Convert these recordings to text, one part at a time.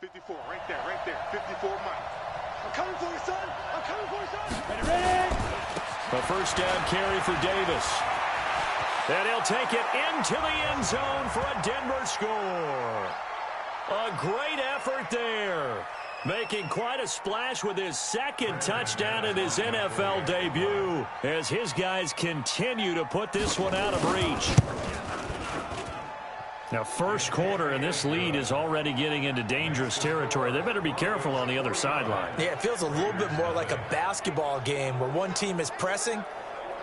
54, right there. 54 miles. I'm coming for you, son. I'm coming for you, son. Ready. A first down carry for Davis. And he'll take it into the end zone for a Denver score. A great effort there. Making quite a splash with his second touchdown in his NFL debut as his guys continue to put this one out of reach. Now, first quarter, and this lead is already getting into dangerous territory. They better be careful on the other sideline. Yeah, it feels a little bit more like a basketball game where one team is pressing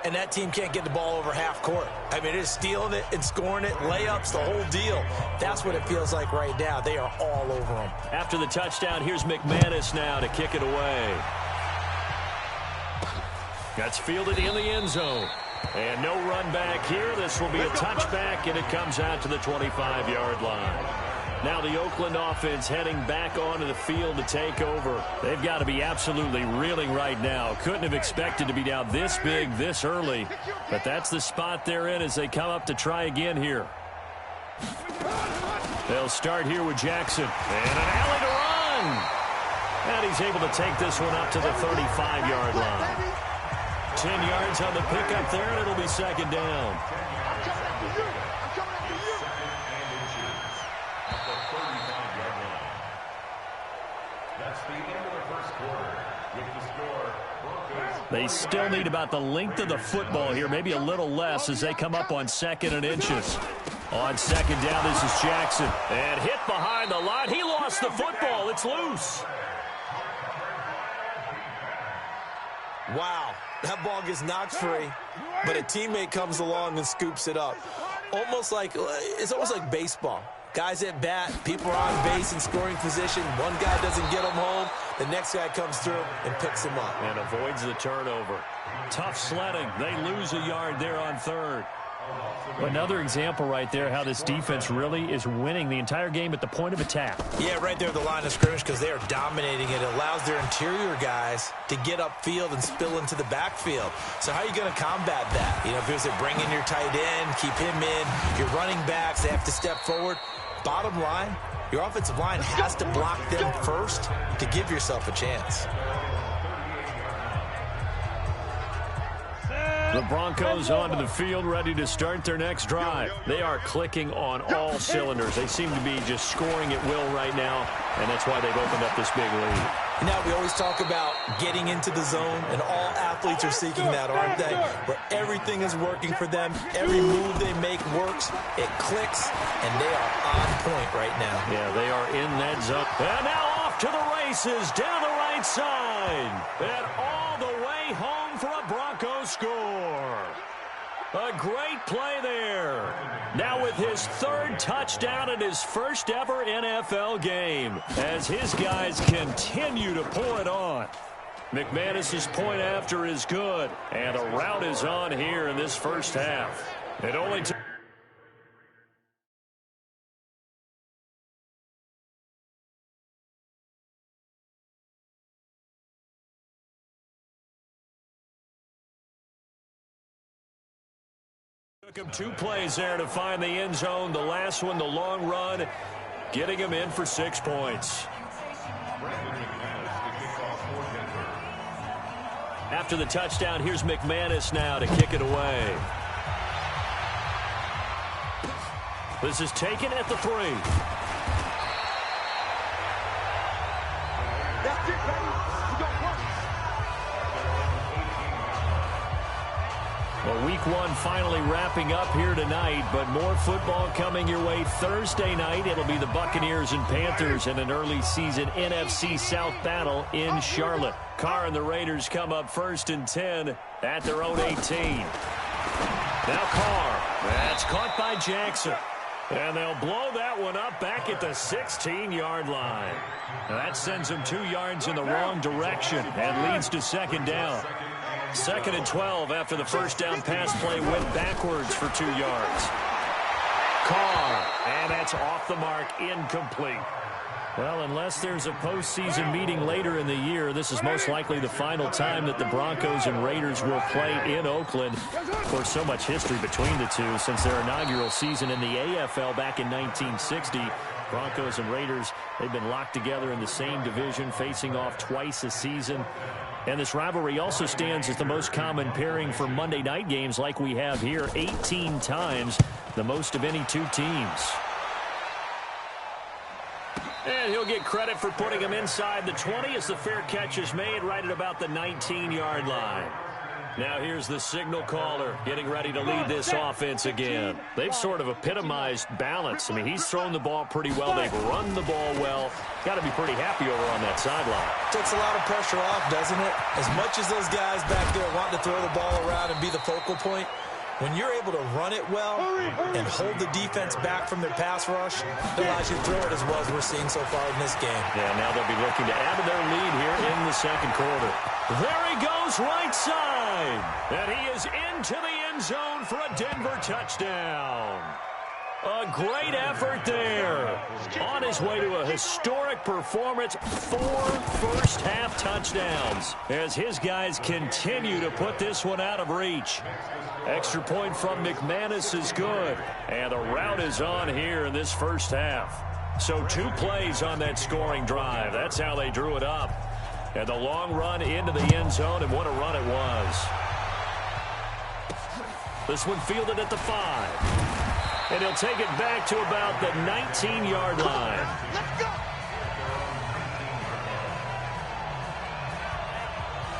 and that team can't get the ball over half court. I mean, it is stealing it and scoring it, layups, the whole deal. That's what it feels like right now. They are all over them. After the touchdown, here's McManus now to kick it away. That's fielded in the end zone. And no run back here. This will be a touchback, and it comes out to the 25-yard line. Now the Oakland offense heading back onto the field to take over. They've got to be absolutely reeling right now. Couldn't have expected to be down this big this early, but that's the spot they're in as they come up to try again here. They'll start here with Jackson. And an alley to run. And he's able to take this one up to the 35-yard line. 10 yards on the pickup there, and it'll be second down. They still need about the length of the football here, maybe a little less as they come up on 2nd and inches. On second down, this is Jackson. And hit behind the line. He lost the football. It's loose. Wow, that ball gets knocked free, but a teammate comes along and scoops it up. It's almost like baseball. Guys at bat, people are on base in scoring position. One guy doesn't get them home. The next guy comes through and picks him up. And avoids the turnover. Tough sledding. They lose a yard there on 3rd. Another example right there how this defense really is winning the entire game at the point of attack. Yeah, right there at the line of scrimmage because they are dominating it. It allows their interior guys to get upfield and spill into the backfield. So how are you going to combat that? You know, if it was to bring in your tight end, keep him in, your running backs, they have to step forward. Bottom line, your offensive line has to block them first to give yourself a chance. The Broncos onto the field, ready to start their next drive. They are clicking on all cylinders. They seem to be just scoring at will right now, and that's why they've opened up this big lead. Now, we always talk about getting into the zone, and all athletes are seeking that, aren't they? Where everything is working for them, every move they make works, it clicks, and they are on point right now. Yeah, they are in that zone. And now off to the races, down the right side, and all the way home for a Broncos score. A great play there. Now with his 3rd touchdown in his first ever NFL game as his guys continue to pour it on. McManus's point after is good, and a rout is on here in this first half. It only took him 2 plays there to find the end zone. The last one, the long run, getting him in for 6 points. After the touchdown, here's McManus now to kick it away. This is taken at the 3. That's it, baby. We don't work. Well, week 1 finally wrapping up here tonight, but more football coming your way Thursday night. It'll be the Buccaneers and Panthers in an early season NFC South battle in Charlotte. Carr and the Raiders come up 1st and 10 at their own 18. Now Carr. That's caught by Jackson. And they'll blow that one up back at the 16-yard line. Now that sends them 2 yards in the wrong direction and leads to 2nd down. 2nd and 12 after the first down pass play went backwards for 2 yards. Carr, and that's off the mark, incomplete. Well, unless there's a postseason meeting later in the year, this is most likely the final time that the Broncos and Raiders will play in Oakland. Of course, so much history between the two since their inaugural season in the AFL back in 1960. Broncos and Raiders, they've been locked together in the same division, facing off twice a season. And this rivalry also stands as the most common pairing for Monday night games like we have here, 18 times, the most of any two teams. And he'll get credit for putting him inside the 20 as the fair catch is made right at about the 19-yard line. Now here's the signal caller getting ready to lead this offense again. They've sort of epitomized balance. I mean, he's thrown the ball pretty well. They've run the ball well. Got to be pretty happy over on that sideline. Takes a lot of pressure off, doesn't it? As much as those guys back there want to throw the ball around and be the focal point, when you're able to run it well and hold the defense back from their pass rush, it allows you to throw it as well as we're seeing so far in this game. Yeah, now they'll be looking to add to their lead here in the second quarter. There he goes, right side. And he is into the end zone for a Denver touchdown. A great effort there. On his way to a historic performance, 4 first-half touchdowns as his guys continue to put this one out of reach. Extra point from McManus is good. And the route is on here in this first half. So 2 plays on that scoring drive. That's how they drew it up. And the long run into the end zone, and what a run it was. This one fielded at the 5. And he'll take it back to about the 19-yard line. Let's go.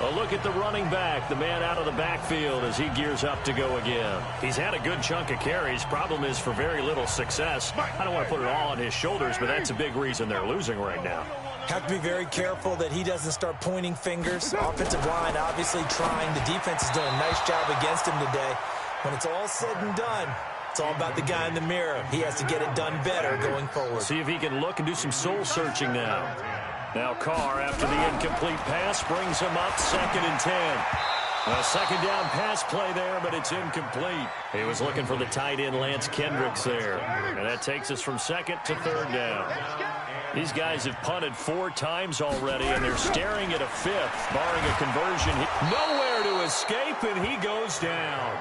A look at the running back, the man out of the backfield as he gears up to go again. He's had a good chunk of carries. Problem is for very little success. I don't want to put it all on his shoulders, but that's a big reason they're losing right now. Have to be very careful that he doesn't start pointing fingers. Offensive line obviously trying. The defense is doing a nice job against him today. When it's all said and done, it's all about the guy in the mirror. He has to get it done better going forward. See if he can look and do some soul-searching now. Now Carr, after the incomplete pass, brings him up 2nd and 10. A second down pass play there, but it's incomplete. He was looking for the tight end Lance Kendricks there. And that takes us from 2nd to 3rd down. These guys have punted 4 times already, and they're staring at a 5th, barring a conversion. Nowhere to escape, and he goes down.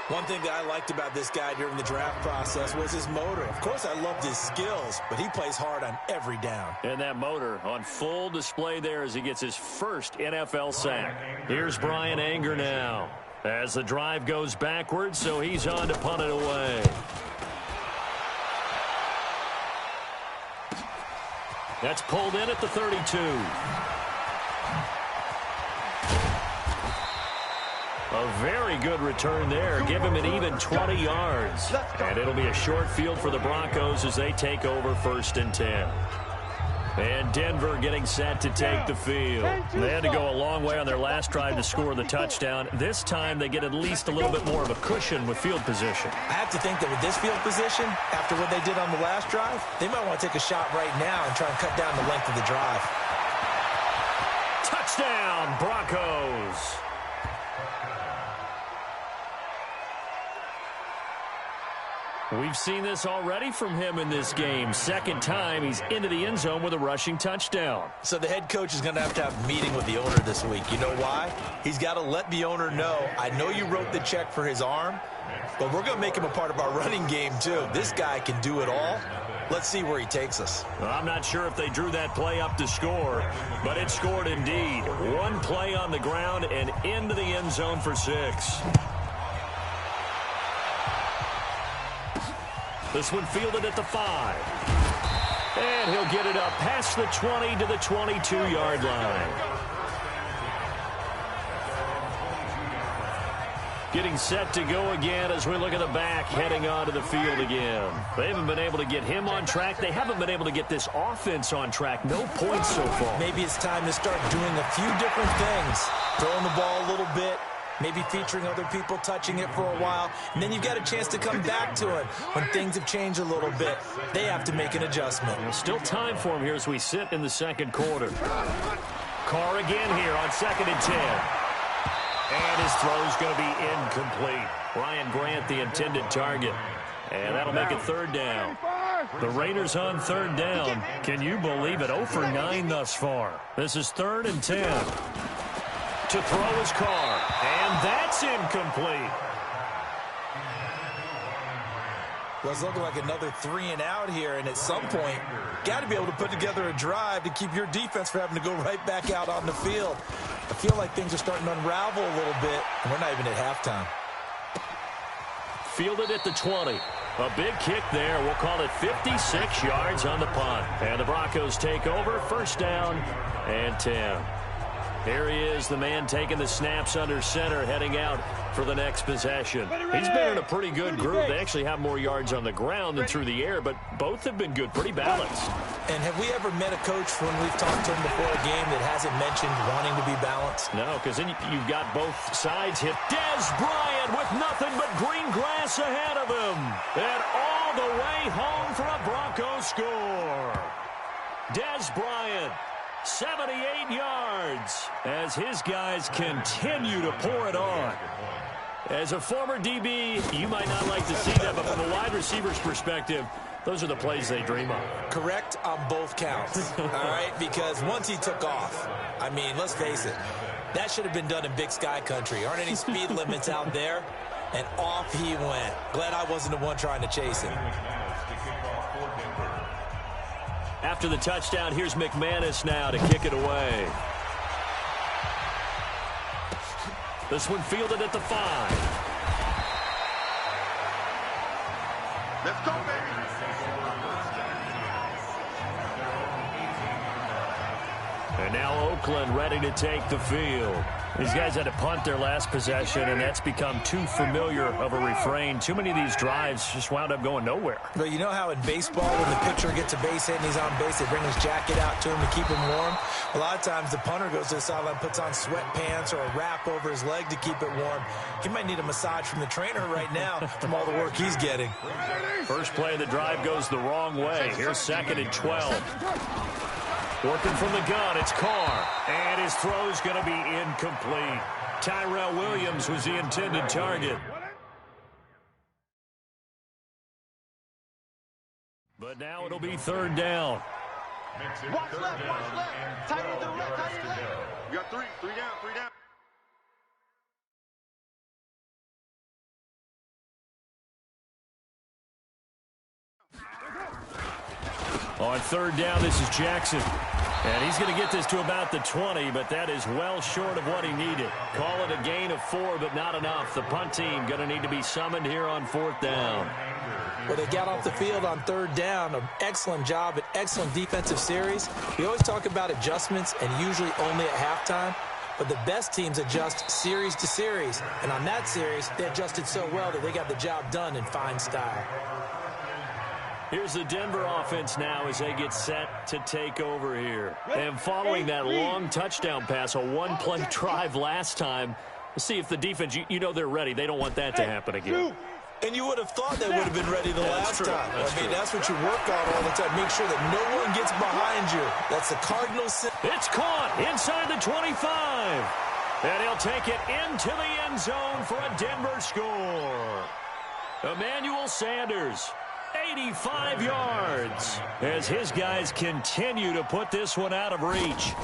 One thing that I liked about this guy during the draft process was his motor. Of course, I loved his skills, but he plays hard on every down. And that motor on full display there as he gets his first NFL sack. Here's Brian Anger now as the drive goes backwards, so he's on to punt it away. That's pulled in at the 32. A very good return there. Give him an even 20 yards. And it'll be a short field for the Broncos as they take over 1st and 10. And Denver getting set to take the field. They had to go a long way on their last drive to score the touchdown. This time they get at least a little bit more of a cushion with field position. I have to think that with this field position, after what they did on the last drive, they might want to take a shot right now and try and cut down the length of the drive. Touchdown, Broncos. We've seen this already from him in this game. 2nd time he's into the end zone with a rushing touchdown. So the head coach is going to have a meeting with the owner this week. You know why? He's got to let the owner know, I know you wrote the check for his arm, but we're going to make him a part of our running game too. This guy can do it all. Let's see where he takes us. Well, I'm not sure if they drew that play up to score, but it scored indeed. 1 play on the ground and into the end zone for 6. This one fielded at the 5. And he'll get it up past the 20 to the 22-yard line. Getting set to go again as we look at the back heading onto the field again. They haven't been able to get him on track. They haven't been able to get this offense on track. No points so far. Maybe it's time to start doing a few different things. Throwing the ball a little bit. Maybe featuring other people touching it for a while. And then you've got a chance to come back to it when things have changed a little bit. They have to make an adjustment. Still time for him here as we sit in the second quarter. Carr again here on 2nd and 10. And his throw's going to be incomplete. Ryan Grant, the intended target. And that'll make it 3rd down. The Raiders on 3rd down. Can you believe it? 0 for 9 thus far. This is 3rd and 10. To throw his Carr. And that's incomplete. Well, it's looking like another 3 and out here, and at some point, got to be able to put together a drive to keep your defense from having to go right back out on the field. I feel like things are starting to unravel a little bit, and we're not even at halftime. Fielded at the 20. A big kick there. We'll call it 56 yards on the punt. And the Broncos take over. First down and 10. Here he is, the man taking the snaps under center, heading out for the next possession. He's been in a pretty good group. They actually have more yards on the ground than through the air, but both have been good, pretty balanced. And have we ever met a coach when we've talked to him before a game that hasn't mentioned wanting to be balanced? No, because then you've got both sides hit. Dez Bryant with nothing but green grass ahead of him. And all the way home for a Broncos score. Dez Bryant, 78 yards, as his guys continue to pour it on. As a former DB, you might not like to see that, but from a wide receiver's perspective, those are the plays they dream of. Correct on both counts, all right? Because once he took off, I mean, let's face it, that should have been done in Big Sky country. Aren't any speed limits out there? And off he went. Glad I wasn't the one trying to chase him. After the touchdown, here's McManus now to kick it away. This one fielded at the 5. Let's go, baby. And now Oakland ready to take the field. These guys had to punt their last possession, and that's become too familiar of a refrain. Too many of these drives just wound up going nowhere. But you know how in baseball, when the pitcher gets a base hit and he's on base, they bring his jacket out to him to keep him warm? A lot of times the punter goes to the sideline, puts on sweatpants or a wrap over his leg to keep it warm. He might need a massage from the trainer right now from all the work he's getting. First play of the drive goes the wrong way. Here's 2nd and 12. Working from the gun, it's Carr. And his throw's going to be incomplete. Tyrell Williams was the intended target. But now it'll be 3rd down. Watch left, watch left. Tight end to the left, tight end left. You got 3 down, 3 down. On 3rd down, this is Jackson. And he's going to get this to about the 20, but that is well short of what he needed. Call it a gain of 4, but not enough. The punt team going to need to be summoned here on 4th down. Well, they got off the field on 3rd down. An excellent job, an excellent defensive series. We always talk about adjustments, and usually only at halftime. But the best teams adjust series to series. And on that series, they adjusted so well that they got the job done in fine style. Here's the Denver offense now as they get set to take over here. And following that long touchdown pass, a one-play drive last time, let's see if the defense, you know they're ready. They don't want that to happen again. And you would have thought they would have been ready the last time. That's what you work on all the time. Make sure that no one gets behind you. That's the Cardinals. It's caught inside the 25. And he'll take it into the end zone for a Denver score. Emmanuel Sanders, 85 yards, as his guys continue to put this one out of reach.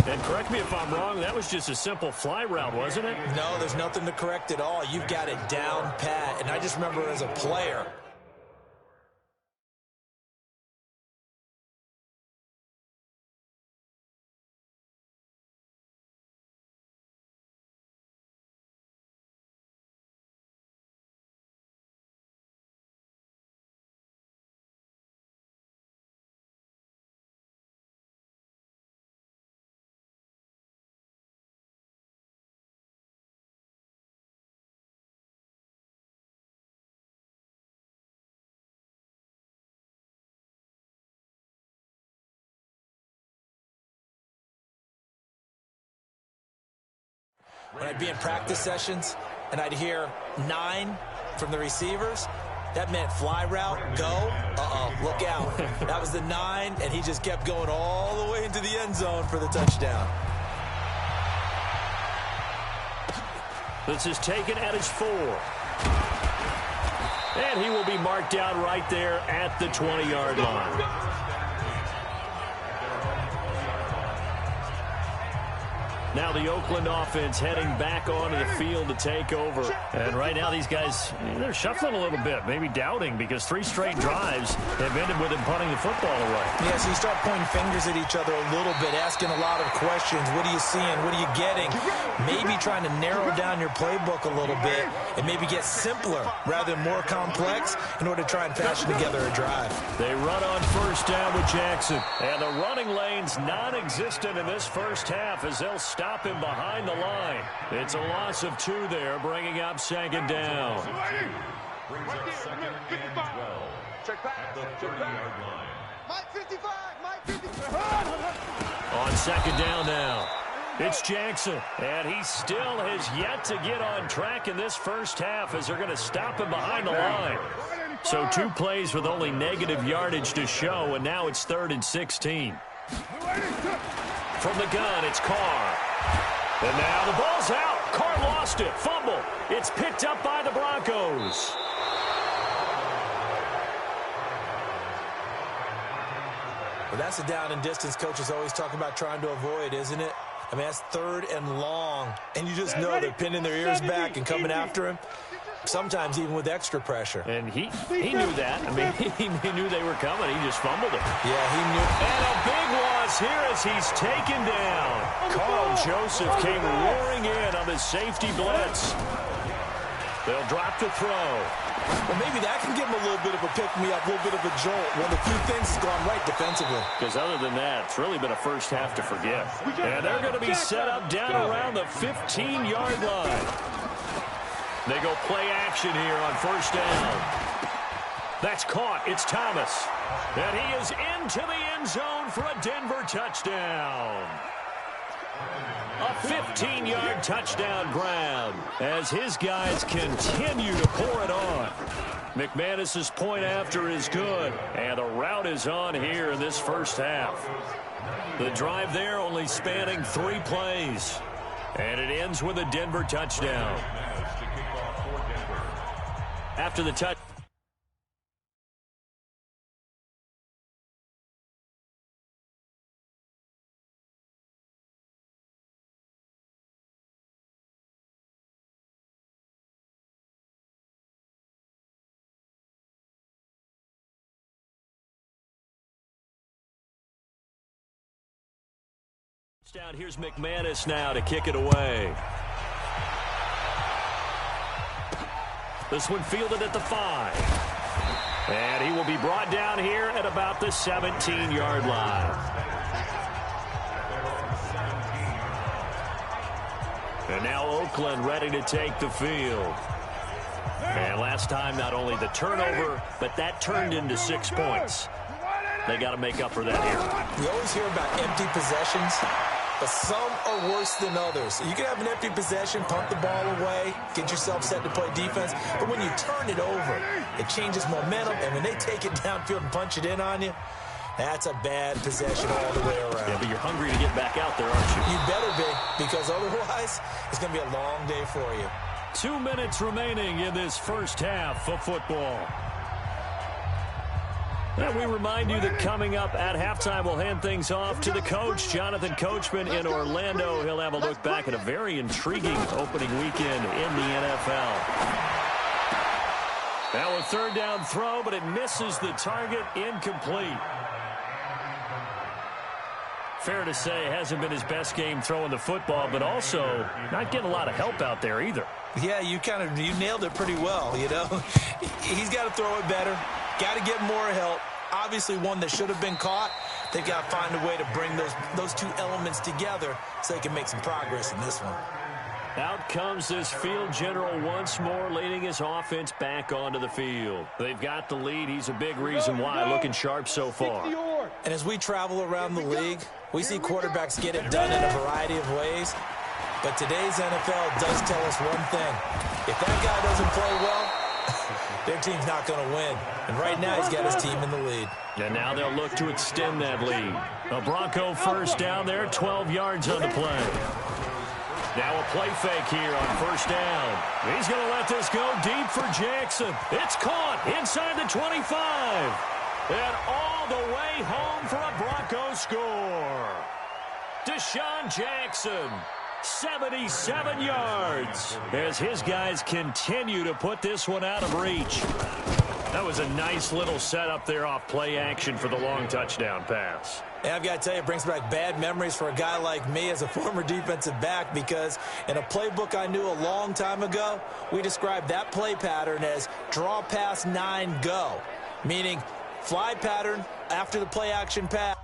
And correct me if I'm wrong, that was just a simple fly route, wasn't it? No, there's nothing to correct at all. You've got it down pat. And I just remember as a player, when I'd be in practice sessions and I'd hear 9 from the receivers, that meant fly route, go, look out. That was the 9, and he just kept going all the way into the end zone for the touchdown. This is taken at his 4. And he will be marked down right there at the 20-yard line. Now the Oakland offense heading back onto the field to take over. And right now these guys, they're shuffling a little bit, maybe doubting, because 3 straight drives have ended with them punting the football away. Yeah, so you start pointing fingers at each other a little bit, asking a lot of questions. What are you seeing? What are you getting? Maybe trying to narrow down your playbook a little bit and maybe get simpler rather than more complex in order to try and fashion together a drive. They run on first down with Jackson. And the running lane's non-existent in this first half as they'll stop him behind the line. It's a loss of 2 there, bringing up second down. Brings up second and 12. Check back. At the 30-yard line. Mike 55. Mike 55. On second down now, it's Jackson. And he still has yet to get on track in this first half as they're going to stop him behind the line. So 2 plays with only negative yardage to show, and now it's 3rd and 16. From the gun, it's Carr. And now the ball's out. Carr lost it. Fumble. It's picked up by the Broncos. Well, that's a down and distance coaches always talk about trying to avoid, isn't it? I mean, that's 3rd and long, and you just know they're pinning their ears back and coming after him, sometimes even with extra pressure. And he knew that. I mean, he knew they were coming. He just fumbled it. Yeah, he knew. And a big loss here as he's taken down. Carl Joseph came roaring in on the safety blitz. They'll drop the throw. Well, maybe that can give him a little bit of a pick-me-up, a little bit of a jolt. One of the few things has gone right defensively. Because other than that, it's really been a first half to forget. And they're going to be set up down around the 15-yard line. They go play action here on first down. That's caught. It's Thomas. And he is into the end zone for a Denver touchdown. A 15-yard touchdown grab as his guys continue to pour it on. McManus's point after is good, and the route is on here in this first half. The drive there only spanning 3 plays, and it ends with a Denver touchdown. After the touch. Down, here's McManus now to kick it away. This one fielded at the 5. And he will be brought down here at about the 17-yard line. And now Oakland ready to take the field. And last time, not only the turnover, but that turned into 6 points. They got to make up for that here. We always hear about empty possessions, but some are worse than others. You can have an empty possession, punt the ball away, get yourself set to play defense, but when you turn it over, it changes momentum, and when they take it downfield and punch it in on you, that's a bad possession all the way around. Yeah, but you're hungry to get back out there, aren't you? You better be, because otherwise, it's going to be a long day for you. 2 minutes remaining in this first half of football. And we remind you that coming up at halftime, we'll hand things off to the coach, Jonathan Coachman in Orlando. He'll have a look back at a very intriguing opening weekend in the NFL. Now a 3rd down throw, but it misses the target, incomplete. Fair to say, hasn't been his best game throwing the football, but also not getting a lot of help out there either. Yeah, you nailed it pretty well, you know. He's got to throw it better. Got to get more help. Obviously one that should have been caught. They've got to find a way to bring those 2 elements together so they can make some progress in this one. Out comes this field general once more, leading his offense back onto the field. They've got the lead. He's a big reason why, looking sharp so far. And as we travel around the league, we see quarterbacks get it done in a variety of ways. But today's NFL does tell us one thing. If that guy doesn't play well, their team's not going to win. And right now, he's got his team in the lead. And now they'll look to extend that lead. A Bronco first down there, 12 yards on the play. Now a play fake here on first down. He's going to let this go deep for Jackson. It's caught inside the 25. And all the way home for a Bronco score. Deshaun Jackson 77 yards as his guys continue to put this one out of reach. That was a nice little setup there off play action for the long touchdown pass. And I've got to tell you, it brings back bad memories for a guy like me as a former defensive back, because in a playbook I knew a long time ago, we described that play pattern as draw pass 9 go, meaning fly pattern after the play action pass.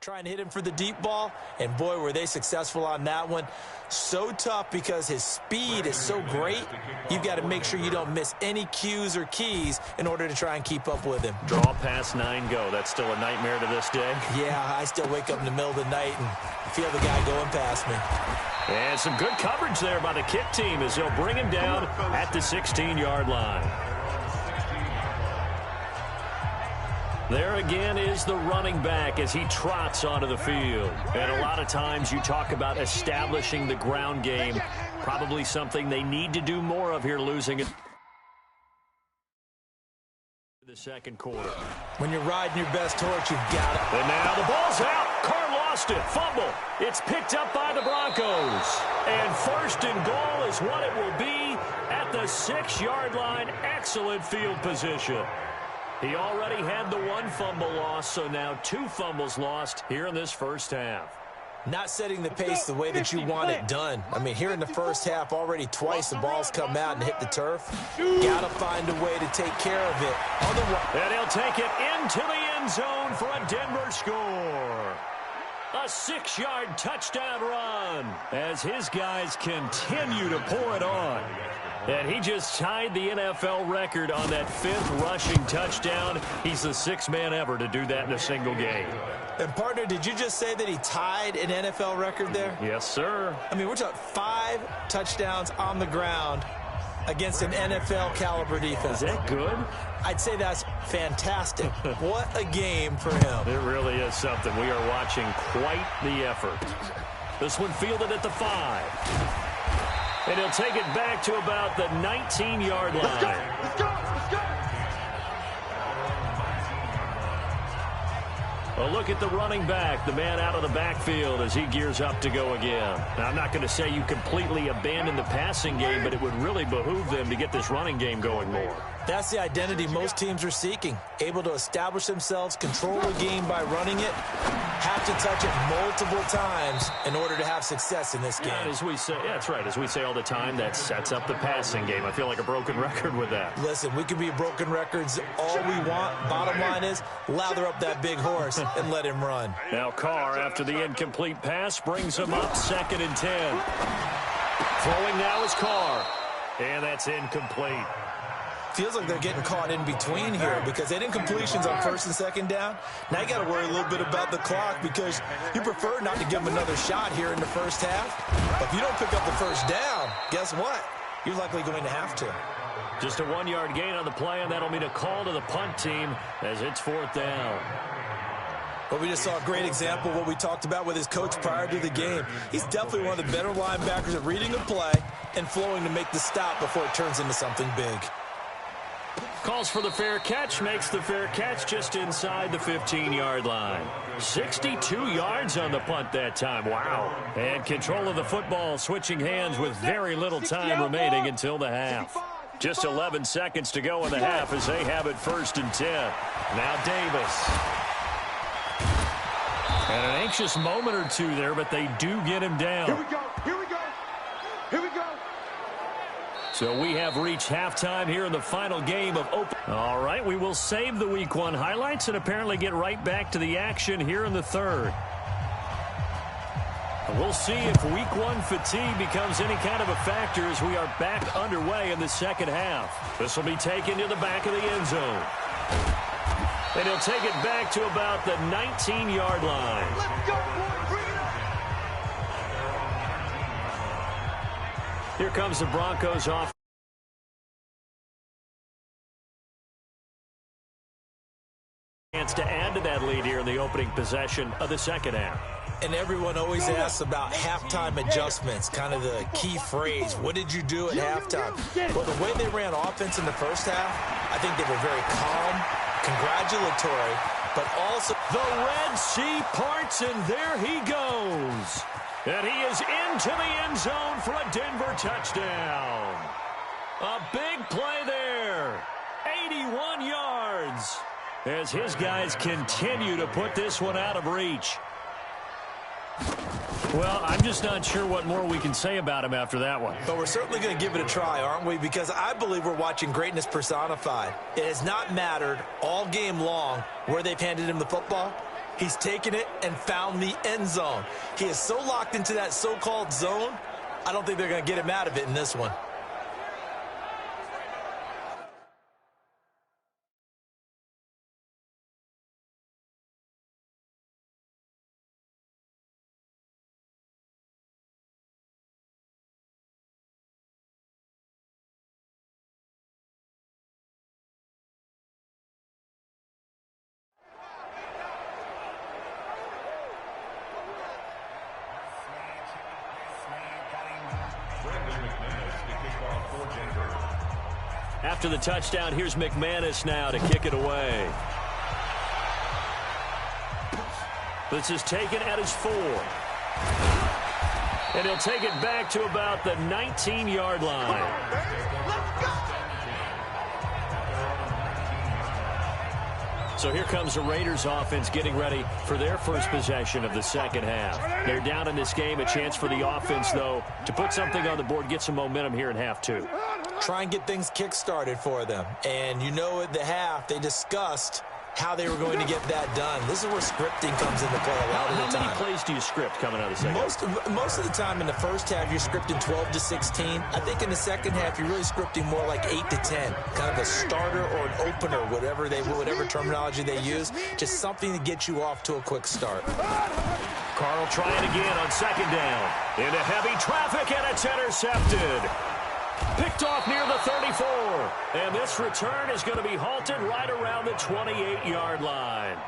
Trying to hit him for the deep ball, and boy, were they successful on that one. So tough because his speed is so great, you've got to make sure you don't miss any cues or keys in order to try and keep up with him. Draw pass 9 go. That's still a nightmare to this day. Yeah, I still wake up in the middle of the night and feel the guy going past me. And some good coverage there by the kick team as they'll bring him down at the 16-yard line. There again is the running back as he trots onto the field. And a lot of times you talk about establishing the ground game. Probably something they need to do more of here, losing it the second quarter. When you're riding your best horse, you've got it. And now the ball's out. Carr lost it. Fumble. It's picked up by the Broncos. And first and goal is what it will be at the 6-yard line. Excellent field position. He already had the 1 fumble loss, so now 2 fumbles lost here in this first half. Not setting the pace the way that you want it done. I mean, here in the first half, already twice the ball's come out and hit the turf. Got to find a way to take care of it. Otherwise, and he'll take it into the end zone for a Denver score. A 6-yard touchdown run as his guys continue to pour it on. And he just tied the NFL record on that 5th rushing touchdown. He's the 6th man ever to do that in a single game. And, partner, did you just say that he tied an NFL record there? Yes, sir. I mean, we're talking 5 touchdowns on the ground against an NFL-caliber defense. Is that good? I'd say that's fantastic. What a game for him. It really is something. We are watching quite the effort. This one fielded at the 5. And he'll take it back to about the 19-yard line. Let's go! Let's go! Let's go! A look at the running back, the man out of the backfield as he gears up to go again. Now, I'm not going to say you completely abandon the passing game, but it would really behoove them to get this running game going more. That's the identity most teams are seeking. Able to establish themselves, control the game by running it, have to touch it multiple times in order to have success in this game. And as we say, yeah, that's right. As we say all the time, that sets up the passing game. I feel like a broken record with that. Listen, we can be broken records all we want. Bottom line is, lather up that big horse and let him run. Now Carr, after the incomplete pass, brings him up 2nd and 10. Throwing now is Carr. And that's incomplete. Feels like they're getting caught in between here because they did incompletions on 1st and 2nd down. Now you got to worry a little bit about the clock because you prefer not to give them another shot here in the first half. But if you don't pick up the first down, guess what? You're likely going to have to. Just a 1-yard gain on the play, and that'll mean a call to the punt team as it's 4th down. Well, we just saw a great example of what we talked about with his coach prior to the game. He's definitely one of the better linebackers at reading a play and flowing to make the stop before it turns into something big. Calls for the fair catch, makes the fair catch just inside the 15-yard line. 62 yards on the punt that time. Wow. And control of the football switching hands with very little time remaining until the half. Just 11 seconds to go in the half as they have it 1st and 10. Now Davis. And an anxious moment or two there, but they do get him down. Here we go. Here we go. Here we go. So we have reached halftime here in the final game of open. All right, we will save the Week 1 highlights and apparently get right back to the action here in the 3rd. We'll see if Week 1 fatigue becomes any kind of a factor as we are back underway in the 2nd half. This will be taken to the back of the end zone. And he'll take it back to about the 19-yard line. Let's go, boy. Bring it up. Here comes the Broncos off. Chance to add to that lead here in the opening possession of the 2nd half. And everyone always asks about halftime adjustments, kind of the key phrase. What did you do at halftime? Well, the way they ran offense in the 1st half, I think they were very calm, congratulatory, but also the Red Sea parts, and there he goes. And he is into the end zone for a Denver touchdown. A big play there. 81 yards as his guys continue to put this one out of reach. Well, I'm just not sure what more we can say about him after that one. But we're certainly going to give it a try, aren't we? Because I believe we're watching greatness personified. It has not mattered all game long where they've handed him the football. He's taken it and found the end zone. He is so locked into that so-called zone, I don't think they're going to get him out of it in this one. After the touchdown, here's McManus now to kick it away. This is taken at his 4. And he'll take it back to about the 19-yard line. So here comes the Raiders offense getting ready for their first possession of the 2nd half. They're down in this game. A chance for the offense, though, to put something on the board, get some momentum here in half 2. Try and get things kick-started for them. And you know at the half, they discussed how they were going to get that done. This is where scripting comes into play a lot of the time. How many plays do you script coming out of the 2nd half? Most of the time in the 1st half, you're scripting 12 to 16. I think in the 2nd half, you're really scripting more like 8 to 10. Kind of a starter or an opener, whatever terminology they use. Just something to get you off to a quick start. Carl trying again on 2nd down. Into heavy traffic, and it's intercepted. Picked off near the 34. And this return is going to be halted right around the 28-yard line.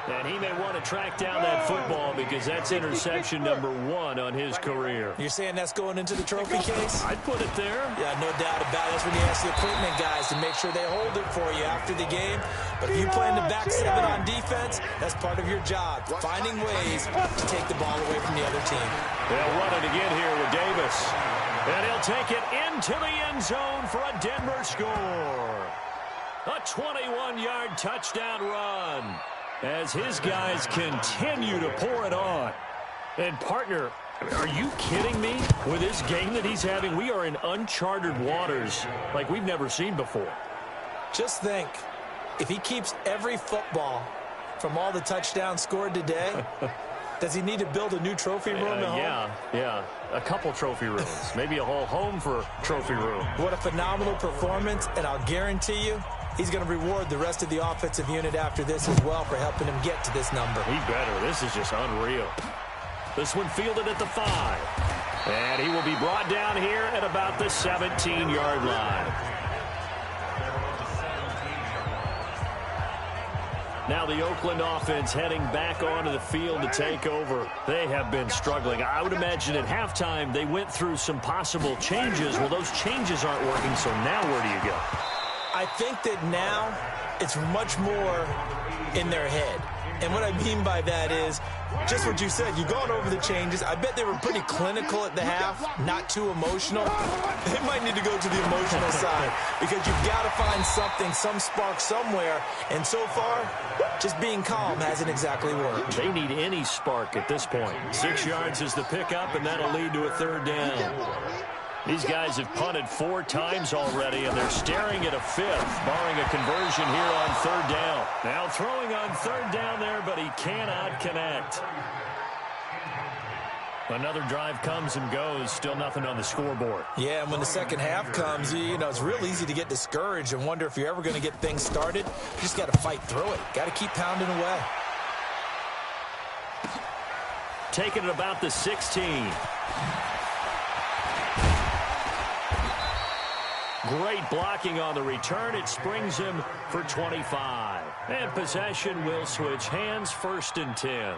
And he may want to track down that football because that's interception number 1 on his career. You're saying that's going into the trophy case? I'd put it there. Yeah, no doubt about it. That's when you ask the equipment guys to make sure they hold it for you after the game. But if you play in the back 7 on defense, that's part of your job, finding ways to take the ball away from the other team. They'll run it again here with Davis. And he'll take it into the end zone for a Denver score. A 21-yard touchdown run as his guys continue to pour it on. And, partner, are you kidding me? With this game that he's having, we are in uncharted waters like we've never seen before. Just think, if he keeps every football from all the touchdowns scored today, does he need to build a new trophy room at home? Yeah. A couple trophy rooms. Maybe a whole home for trophy room. What a phenomenal performance, and I'll guarantee you, he's going to reward the rest of the offensive unit after this as well for helping him get to this number. He better. This is just unreal. This one fielded at the 5. And he will be brought down here at about the 17-yard line. Now the Oakland offense heading back onto the field to take over. They have been struggling. I would imagine at halftime they went through some possible changes. Well, those changes aren't working, so now where do you go? I think that now it's much more in their head. And what I mean by that is just what you said. You've gone over the changes. I bet they were pretty clinical at the half, not too emotional. They might need to go to the emotional side because you've got to find something, some spark somewhere. And so far, just being calm hasn't exactly worked. They need any spark at this point. 6 yards is the pickup, and that'll lead to a third down. These guys have punted 4 times already, and they're staring at a 5th, barring a conversion here on third down. Now throwing on third down there, but he cannot connect. Another drive comes and goes, still nothing on the scoreboard. Yeah, and when the second half comes, you know, it's real easy to get discouraged and wonder if you're ever going to get things started. You just got to fight through it. Got to keep pounding away. Taking it about the 16. Great blocking on the return. It springs him for 25. And possession will switch hands, 1st and 10.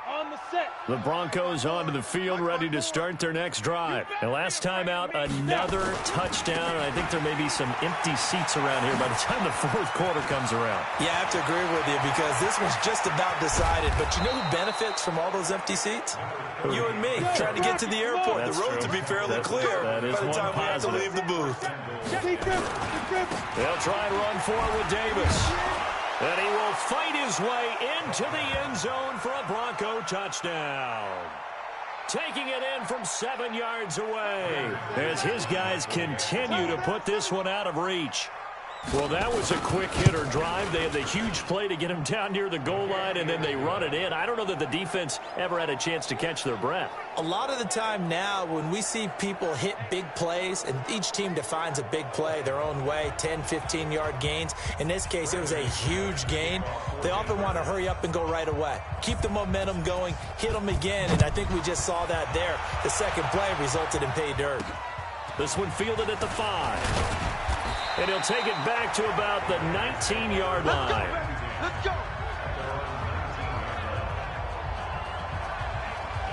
On the set. The Broncos onto the field, ready to start their next drive. And last time out, another touchdown. And I think there may be some empty seats around here by the time the 4th quarter comes around. Yeah, I have to agree with you because this one's just about decided. But you know who benefits from all those empty seats? You and me, trying to get to the airport. That's the roads true. will be fairly clear by the time we have to leave the booth. They'll try and run forward with Davis. And he will fight his way into the end zone for a Bronco touchdown. Taking it in from 7 yards away as his guys continue to put this one out of reach. Well, that was a quick hitter drive. They had the huge play to get him down near the goal line, and then they run it in. I don't know that the defense ever had a chance to catch their breath. A lot of the time now when we see people hit big plays, and each team defines a big play their own way, 10, 15-yard gains. In this case, it was a huge gain. They often want to hurry up and go right away. Keep the momentum going, hit them again, and I think we just saw that there. The second play resulted in pay dirt. This one fielded at the 5. And he'll take it back to about the 19-yard line. Let's go.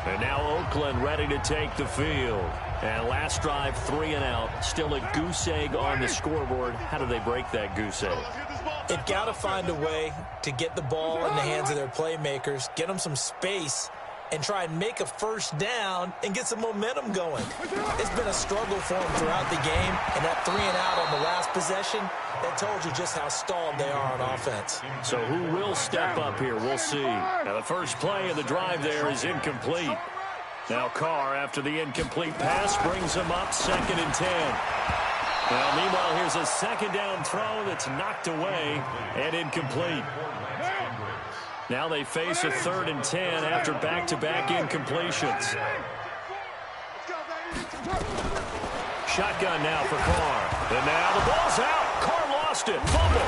And now Oakland ready to take the field. And last drive, 3 and out. Still a goose egg on the scoreboard. How do they break that goose egg? They've got to find a way to get the ball in the hands of their playmakers, get them some space, and try and make a first down and get some momentum going. It's been a struggle for them throughout the game, and that 3 and out on the last possession, that told you just how stalled they are on offense. So who will step up here? We'll see. Now the first play of the drive there is incomplete. Now Carr, after the incomplete pass, brings him up 2nd and 10. Now meanwhile, here's a 2nd down throw that's knocked away and incomplete. Now they face a 3rd and 10 after back-to-back incompletions. Shotgun now for Carr. And now the ball's out. Carr lost it. Fumble.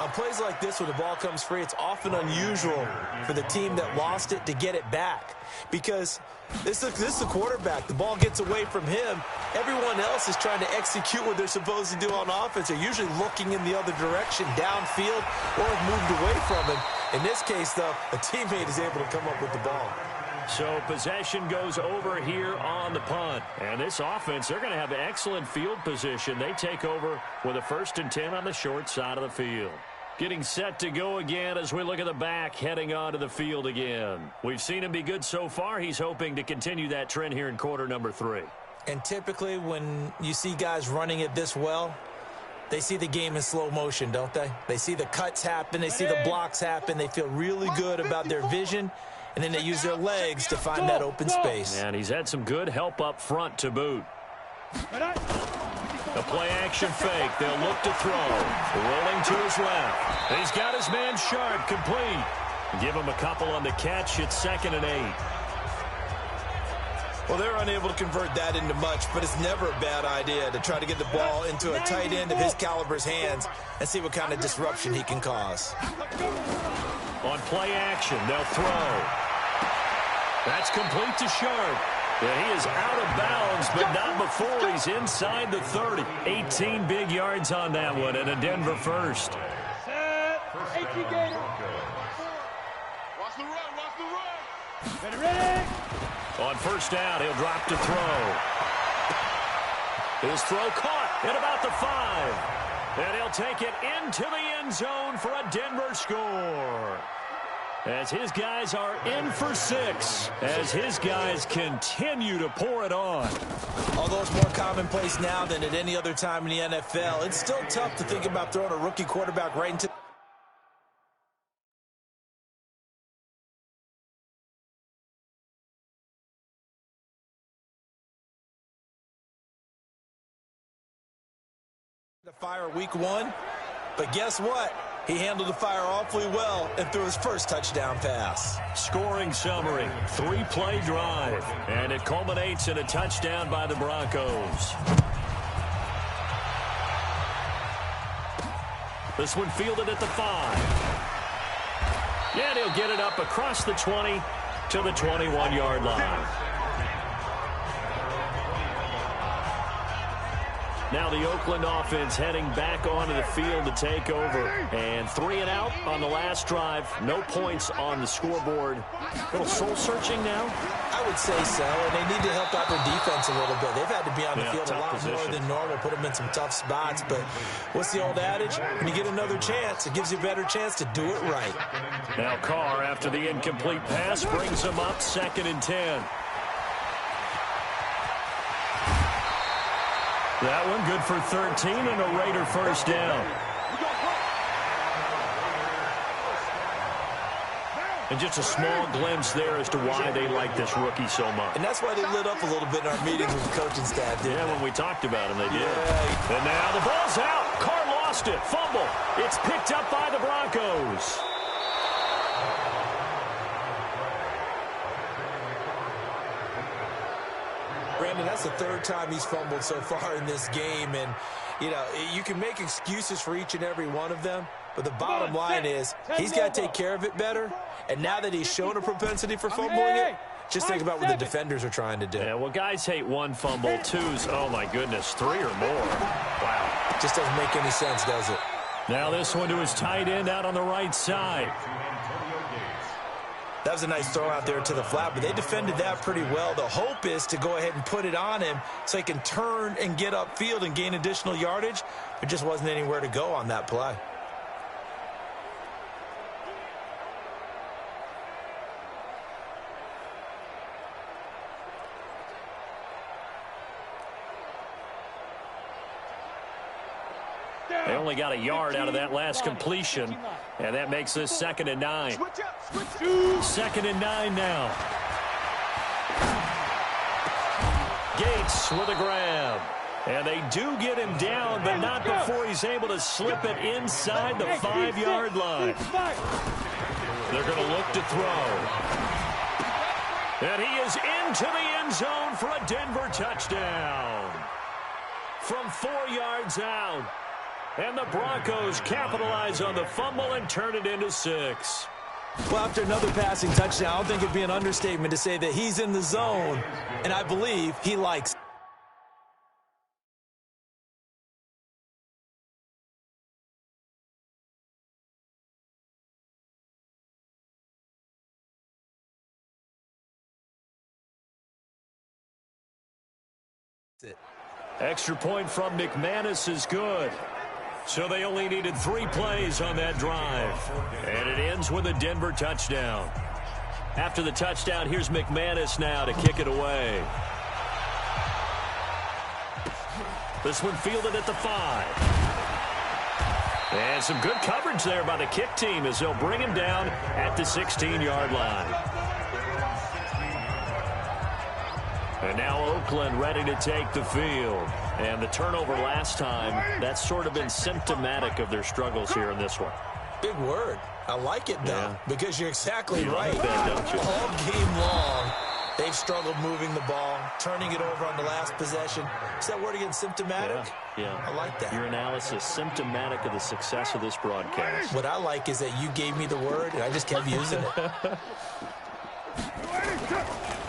On plays like this, when the ball comes free, it's often unusual for the team that lost it to get it back. Because this is the quarterback. The ball gets away from him. Everyone else is trying to execute what they're supposed to do on offense. They're usually looking in the other direction, downfield, or have moved away from him. In this case, though, a teammate is able to come up with the ball. So possession goes over here on the punt. And this offense, they're going to have excellent field position. They take over with a 1st and 10 on the short side of the field. Getting set to go again as we look at the back, heading onto the field again. We've seen him be good so far. He's hoping to continue that trend here in quarter number 3. And typically when you see guys running it this well, they see the game in slow motion, don't they? They see the cuts happen. They see the blocks happen. They feel really good about their vision. And then they use their legs to find that open space. And he's had some good help up front to boot. A play-action fake. They'll look to throw. Rolling to his left. He's got his man Sharp complete. Give him a couple on the catch. It's 2nd and 8. Well, they're unable to convert that into much, but it's never a bad idea to try to get the ball into a tight end of his caliber's hands and see what kind of disruption he can cause. On play action, they'll throw. That's complete to Sharp. And he is out of bounds, but not before he's inside the 30. 18 big yards on that one, and a Denver first. Set. 18 Gator. Watch the run. Ready. On first down, he'll drop to throw. His throw caught at about the 5. And he'll take it into the end zone for a Denver score. As his guys are in for 6, as his guys continue to pour it on. Although it's more commonplace now than at any other time in the NFL, it's still tough to think about throwing a rookie quarterback right into the fire week 1. But guess what? He handled the fire awfully well and threw his first touchdown pass. Scoring summary, 3-play drive, and it culminates in a touchdown by the Broncos. This one fielded at the 5. And he'll get it up across the 20 to the 21-yard line. Now the Oakland offense heading back onto the field to take over. And 3 and out on the last drive. No points on the scoreboard. A little soul-searching now? I would say so, and they need to help out their defense a little bit. They've had to be on the field a lot more than normal, put them in some tough spots. But what's the old adage? When you get another chance, it gives you a better chance to do it right. Now Carr, after the incomplete pass, brings them up 2nd and 10. That one good for 13 and a Raider first down. And just a small glimpse there as to why they like this rookie so much. And that's why they lit up a little bit in our meetings with the coaching staff, didn't they? When we talked about him, they did. Yeah. And now the ball's out. Carr lost it. Fumble. It's picked up by the Broncos. Brandon, that's the 3rd time he's fumbled so far in this game. And, you know, you can make excuses for each and every one of them. But the bottom line is he's got to take care of it better. And now that he's shown a propensity for fumbling it, just think about what the defenders are trying to do. Yeah, well, guys hate 1 fumble, 2's, oh, my goodness, 3 or more. Wow. Just doesn't make any sense, does it? Now this one to his tight end out on the right side. That was a nice throw out there to the flat, but they defended that pretty well. The hope is to go ahead and put it on him so he can turn and get upfield and gain additional yardage. There just wasn't anywhere to go on that play. They only got a yard out of that last completion, and that makes this 2nd and 9. 2nd and 9 now. Gates with a grab. And they do get him down, but not before he's able to slip it inside the 5-yard line. They're going to look to throw. And he is into the end zone for a Denver touchdown. From 4 yards out. And the Broncos capitalize on the fumble and turn it into 6. Well, after another passing touchdown, I don't think it'd be an understatement to say that he's in the zone, and I believe he likes it. Extra point from McManus is good. So they only needed 3 plays on that drive. And it ends with a Denver touchdown. After the touchdown, here's McManus now to kick it away. This one fielded at the 5. And some good coverage there by the kick team as they'll bring him down at the 16-yard line. And now Oakland ready to take the field. And the turnover last time, that's sort of been symptomatic of their struggles here in this one. Big word. I like it, though, because you're exactly right. Like that, don't you? All game long, they've struggled moving the ball, turning it over on the last possession. Is that word again, symptomatic? Yeah. I like that. Your analysis, symptomatic of the success of this broadcast. What I like is that you gave me the word, and I just kept using it.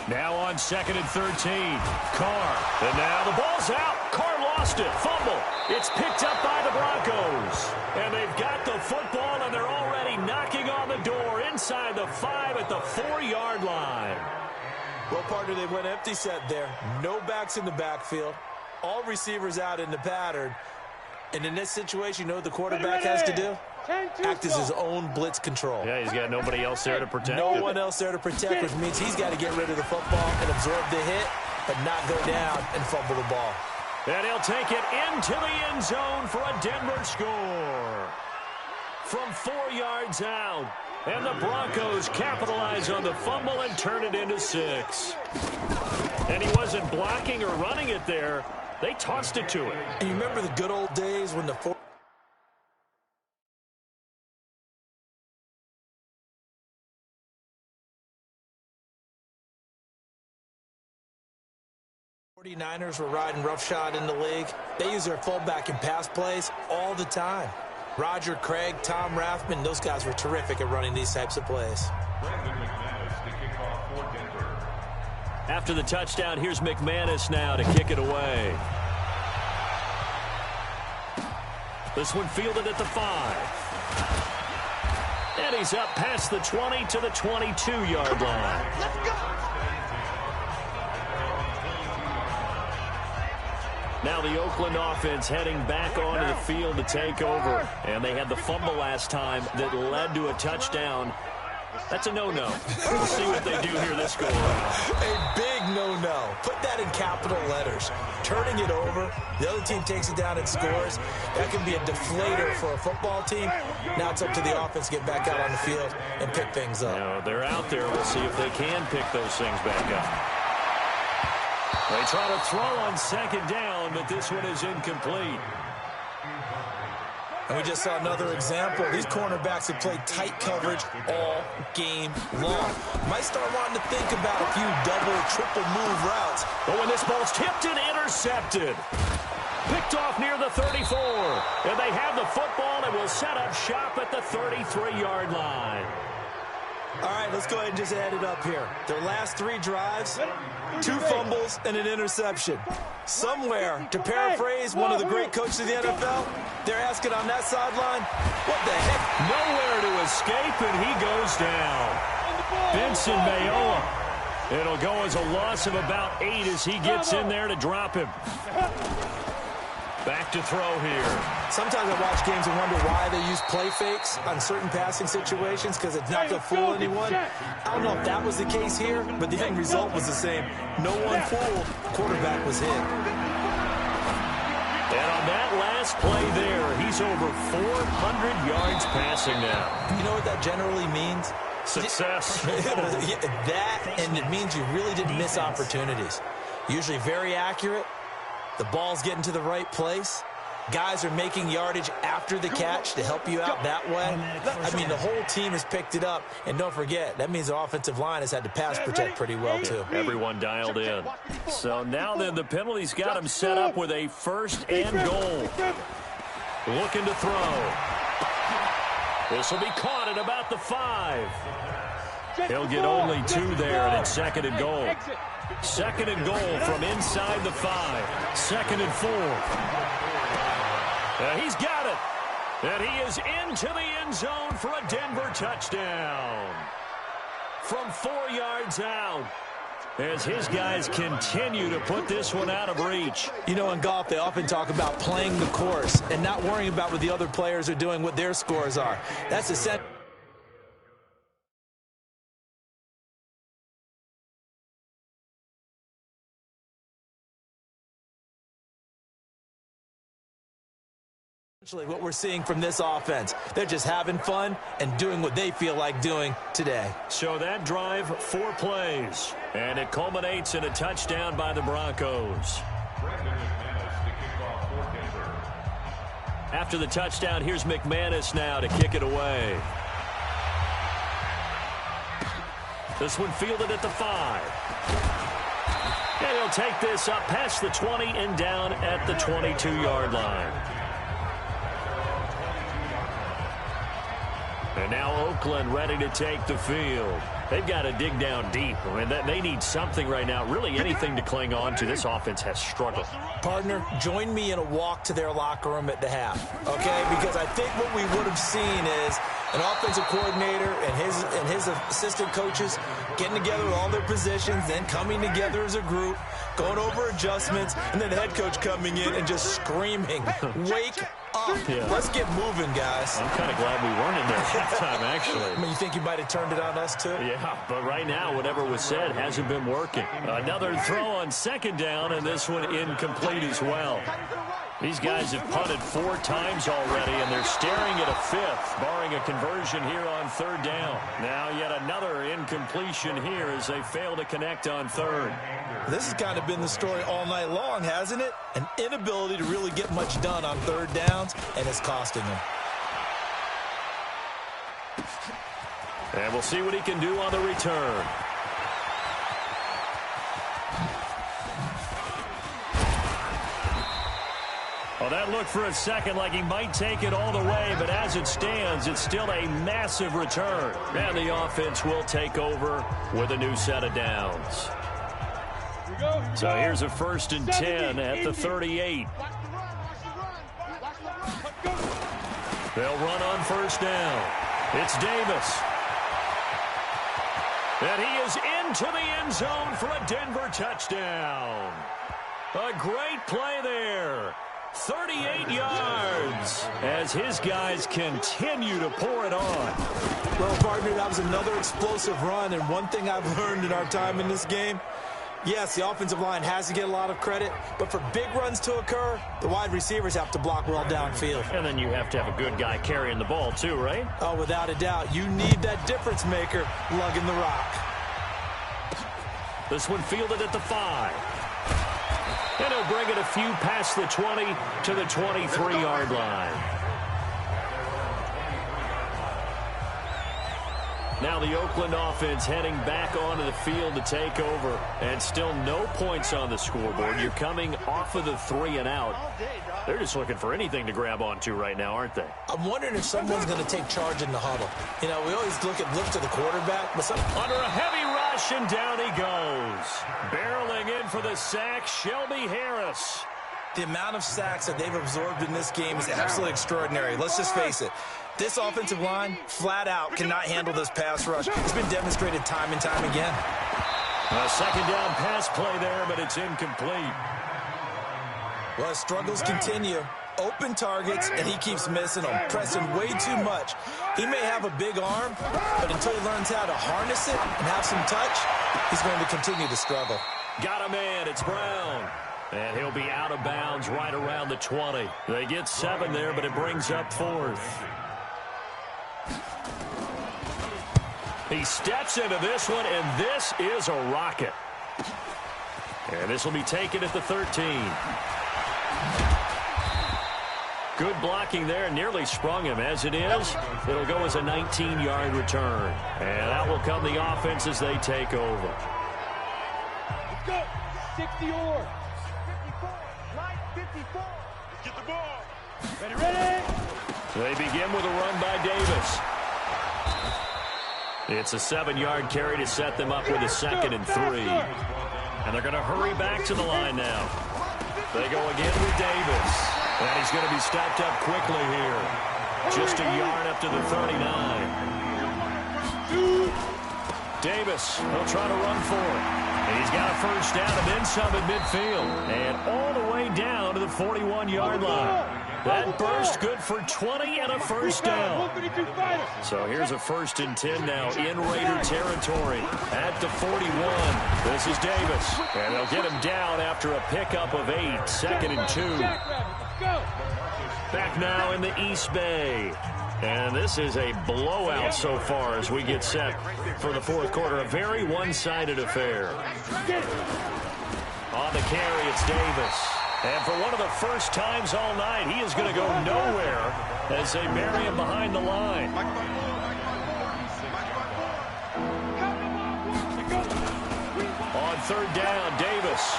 Now on 2nd and 13, Carr. And now the ball's out. Carr lost it. Fumble. It's picked up by the Broncos. And they've got the football, and they're already knocking on the door inside the 5 at the 4-yard line. Well, partner, they went empty set there. No backs in the backfield. all receivers out in the pattern. And in this situation, you know what the quarterback has to do? Act as his own blitz control. Yeah, he's got nobody else there to protect. No one else there to protect, which means he's got to get rid of the football and absorb the hit, but not go down and fumble the ball. And he'll take it into the end zone for a Denver score. From 4 yards out. And the Broncos capitalize on the fumble and turn it into 6. And he wasn't blocking or running it there. They tossed it to him. And you remember the good old days when the 49ers were riding roughshod in the league? They use their fullback in pass plays all the time. Roger Craig, Tom Rathman, those guys were terrific at running these types of plays. After the touchdown, here's McManus now to kick it away. This one fielded at the 5. And he's up past the 20 to the 22-yard line. Let's go. Now the Oakland offense heading back onto the field to take over. And they had the fumble last time that led to a touchdown. That's a no-no. We'll see what they do here this go around. A big no-no. Put that in capital letters. Turning it over, the other team takes it down and scores. That can be a deflator for a football team. Now it's up to the offense to get back out on the field and pick things up. No, they're out there. We'll see if they can pick those things back up. They try to throw on second down, but this one is incomplete. And we just saw another example. These cornerbacks have played tight coverage all game long. Might start wanting to think about a few double, triple move routes. But when this ball's tipped and intercepted, picked off near the 34. And they have the football and will set up shop at the 33-yard line. All right, let's go ahead and just add it up here. Their last 3 drives, 2 fumbles and an interception. Somewhere, to paraphrase one of the great coaches of the NFL, they're asking on that sideline, what the heck? Nowhere to escape, and he goes down. Vincent Mayoa. It'll go as a loss of about 8 as he gets in there to drop him. Back to throw here. Sometimes I watch games and wonder why they use play fakes on certain passing situations because it's not to fool anyone. I don't know if that was the case here, but the end result was the same. No one fooled. The quarterback was hit. And on that last play there, he's over 400 yards passing now. You know what that generally means? Success. That, and it means you really didn't miss opportunities. Usually very accurate. The ball's getting to the right place. Guys are making yardage after the catch to help you out that way. I mean, the whole team has picked it up. And don't forget, that means the offensive line has had to pass protect pretty well, too. Everyone dialed in. So now then, the penalty's got him set up with a 1st and goal. Looking to throw. This will be caught at about the 5. He'll get only 2 there, and it's 2nd and goal. 2nd and goal from inside the 5. 2nd and 4. He's got it. And he is into the end zone for a Denver touchdown. From 4 yards out. As his guys continue to put this one out of reach. You know, in golf, they often talk about playing the course and not worrying about what the other players are doing, what their scores are. That's essential. What we're seeing from this offense. They're just having fun and doing what they feel like doing today. So that drive, 4 plays. And it culminates in a touchdown by the Broncos. After the touchdown, here's McManus now to kick it away. This one fielded at the 5. And he'll take this up past the 20 and down at the 22-yard line. And now Oakland ready to take the field. They've got to dig down deep. I mean, they need something right now, really anything to cling on to. This offense has struggled. Partner, join me in a walk to their locker room at the half, okay? Because I think what we would have seen is an offensive coordinator and his assistant coaches getting together all their positions, then coming together as a group, going over adjustments, and then the head coach coming in and just screaming, wake up. Yeah. Let's get moving, guys. I'm kind of glad we weren't in there at halftime, actually. I mean, you think you might have turned it on us, too? Yeah, but right now, whatever was said hasn't been working. Another throw on second down, and this one incomplete as well. These guys have punted 4 times already, and they're staring at a 5th, barring a conversion here on third down. Now yet another incompletion here as they fail to connect on third. This has kind of been the story all night long, hasn't it? An inability to really get much done on third downs, and it's costing them. And we'll see what he can do on the return. Well, that looked for a second like he might take it all the way, but as it stands, it's still a massive return. And the offense will take over with a new set of downs. So here's a 1st and 10 at the 38. They'll run on first down. It's Davis. And he is into the end zone for a Denver touchdown. A great play there. 38 yards as his guys continue to pour it on. Well, partner, that was another explosive run, and one thing I've learned in our time in this game, yes, the offensive line has to get a lot of credit, but for big runs to occur, the wide receivers have to block well downfield. And then you have to have a good guy carrying the ball too, right? Oh, without a doubt. You need that difference maker lugging the rock. This one fielded at the 5. And he'll bring it a few past the 20 to the 23-yard line. Now the Oakland offense heading back onto the field to take over. And still no points on the scoreboard. You're coming off of the 3 and out. They're just looking for anything to grab onto right now, aren't they? I'm wondering if someone's going to take charge in the huddle. You know, we always look to the quarterback. But under a heavy rush, and down he goes. Barreling in for the sack, Shelby Harris. The amount of sacks that they've absorbed in this game is absolutely extraordinary. Let's just face it. This offensive line, flat out, cannot handle this pass rush. It's been demonstrated time and time again. A second down pass play there, but it's incomplete. Well, struggles continue. Open targets, and he keeps missing them, pressing way too much. He may have a big arm, but until he learns how to harness it and have some touch, he's going to continue to struggle. Got a man. It's Brown. And he'll be out of bounds right around the 20. They get 7 there, but it brings up 4th. He steps into this one, and this is a rocket. And this will be taken at the 13. Good blocking there. Nearly sprung him. As it is, it'll go as a 19-yard return. And out will come the offense as they take over. Let's go. 60 yards. 54. Get the ball. Ready. They begin with a run by Davis. It's a 7-yard carry to set them up with a 2nd and 3. And they're going to hurry back to the line now. They go again with Davis. And he's going to be stopped up quickly here. Just a yard up to the 39. Davis will try to run for it. And he's got a first down and then some at midfield. And all the way down to the 41-yard line. That burst good for 20 and a first down. So here's a 1st and 10 now in Raider territory at the 41. This is Davis. And they'll get him down after a pickup of 8. 2nd and 2. Back now in the East Bay. And this is a blowout so far as we get set for the 4th quarter. A very one-sided affair. On the carry, it's Davis. And for one of the first times all night, he is going to go nowhere as they bury him behind the line. On 3rd down, Davis.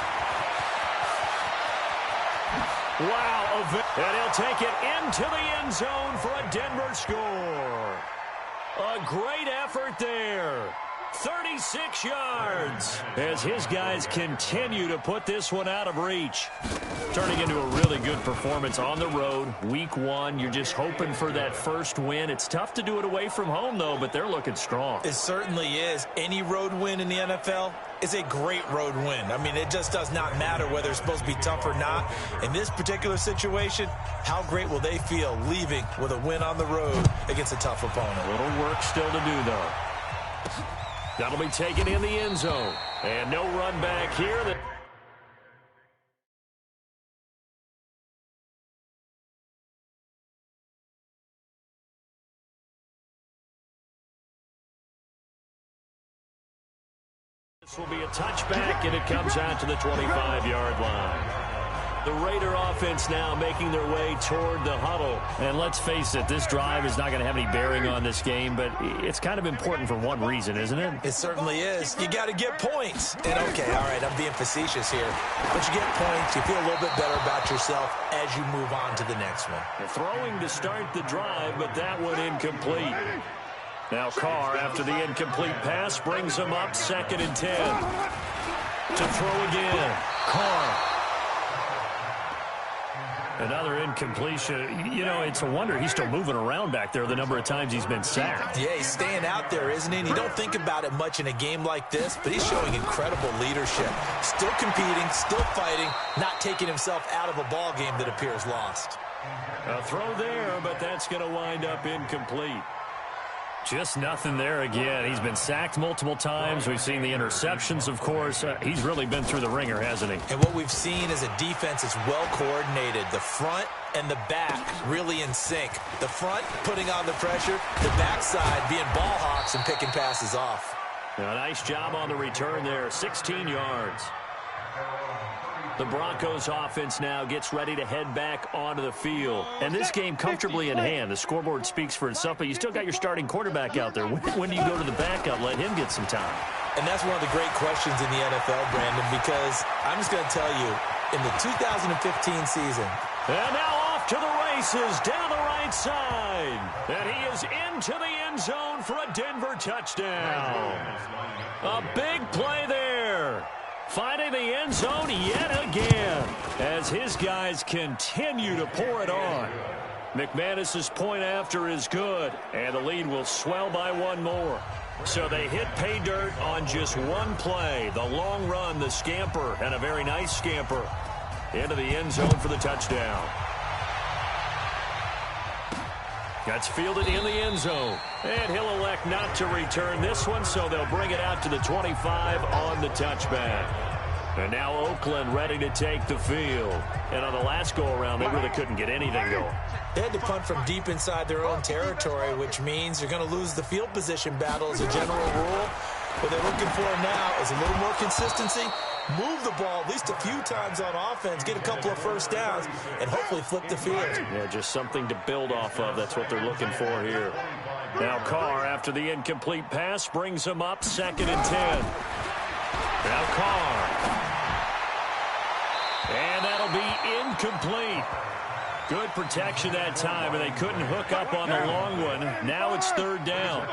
Wow, and he'll take it into the end zone for a Denver score. A great effort there. 36 yards as his guys continue to put this one out of reach. Turning into a really good performance on the road. Week 1, you're just hoping for that first win. It's tough to do it away from home, though, but they're looking strong. It certainly is. Any road win in the NFL is a great road win. I mean, it just does not matter whether it's supposed to be tough or not. In this particular situation, how great will they feel leaving with a win on the road against a tough opponent? A little work still to do, though. That'll be taken in the end zone. And no run back here. This will be a touchback, and it comes out to the 25-yard line. The Raider offense now making their way toward the huddle. And let's face it, this drive is not going to have any bearing on this game, but it's kind of important for one reason, isn't it? It certainly is. You got to get points. And, okay, all right, I'm being facetious here. But you get points, you feel a little bit better about yourself as you move on to the next one. Throwing to start the drive, but that one incomplete. Now Carr, after the incomplete pass, brings him up 2nd and 10. To throw again. Carr. Another incompletion. You know, it's a wonder he's still moving around back there the number of times he's been sacked. Yeah, he's staying out there, isn't he? And you don't think about it much in a game like this, but he's showing incredible leadership. Still competing, still fighting, not taking himself out of a ball game that appears lost. A throw there, but that's going to wind up incomplete. Just nothing there again. He's been sacked multiple times. We've seen the interceptions, of course. He's really been through the ringer, hasn't he? And what we've seen is a defense that's well coordinated. The front and the back really in sync. The front putting on the pressure, the backside being ball hawks and picking passes off. Now, nice job on the return there, 16 yards. The Broncos offense now gets ready to head back onto the field. And this game comfortably in hand. The scoreboard speaks for itself, but you still got your starting quarterback out there. When do you go to the backup, let him get some time? And that's one of the great questions in the NFL, Brandon, because I'm just going to tell you, in the 2015 season. And now off to the races down the right side. And he is into the end zone for a Denver touchdown. A big play there. Finding the end zone yet again as his guys continue to pour it on. McManus's point after is good, and the lead will swell by one more. So they hit pay dirt on just one play. The long run, the scamper, and a very nice scamper into the end zone for the touchdown. That's fielded in the end zone. And he'll elect not to return this one, so they'll bring it out to the 25 on the touchback. And now Oakland ready to take the field. And on the last go-around, they really couldn't get anything going. They had to punt from deep inside their own territory, which means you're going to lose the field position battle as a general rule. What they're looking for now is a little more consistency, move the ball at least a few times on offense, get a couple of first downs, and hopefully flip the field. Yeah, just something to build off of. That's what they're looking for here. Now Carr, after the incomplete pass, brings him up 2nd and 10. Now Carr. And that'll be incomplete. Good protection that time, and they couldn't hook up on the long one. Now it's 3rd down.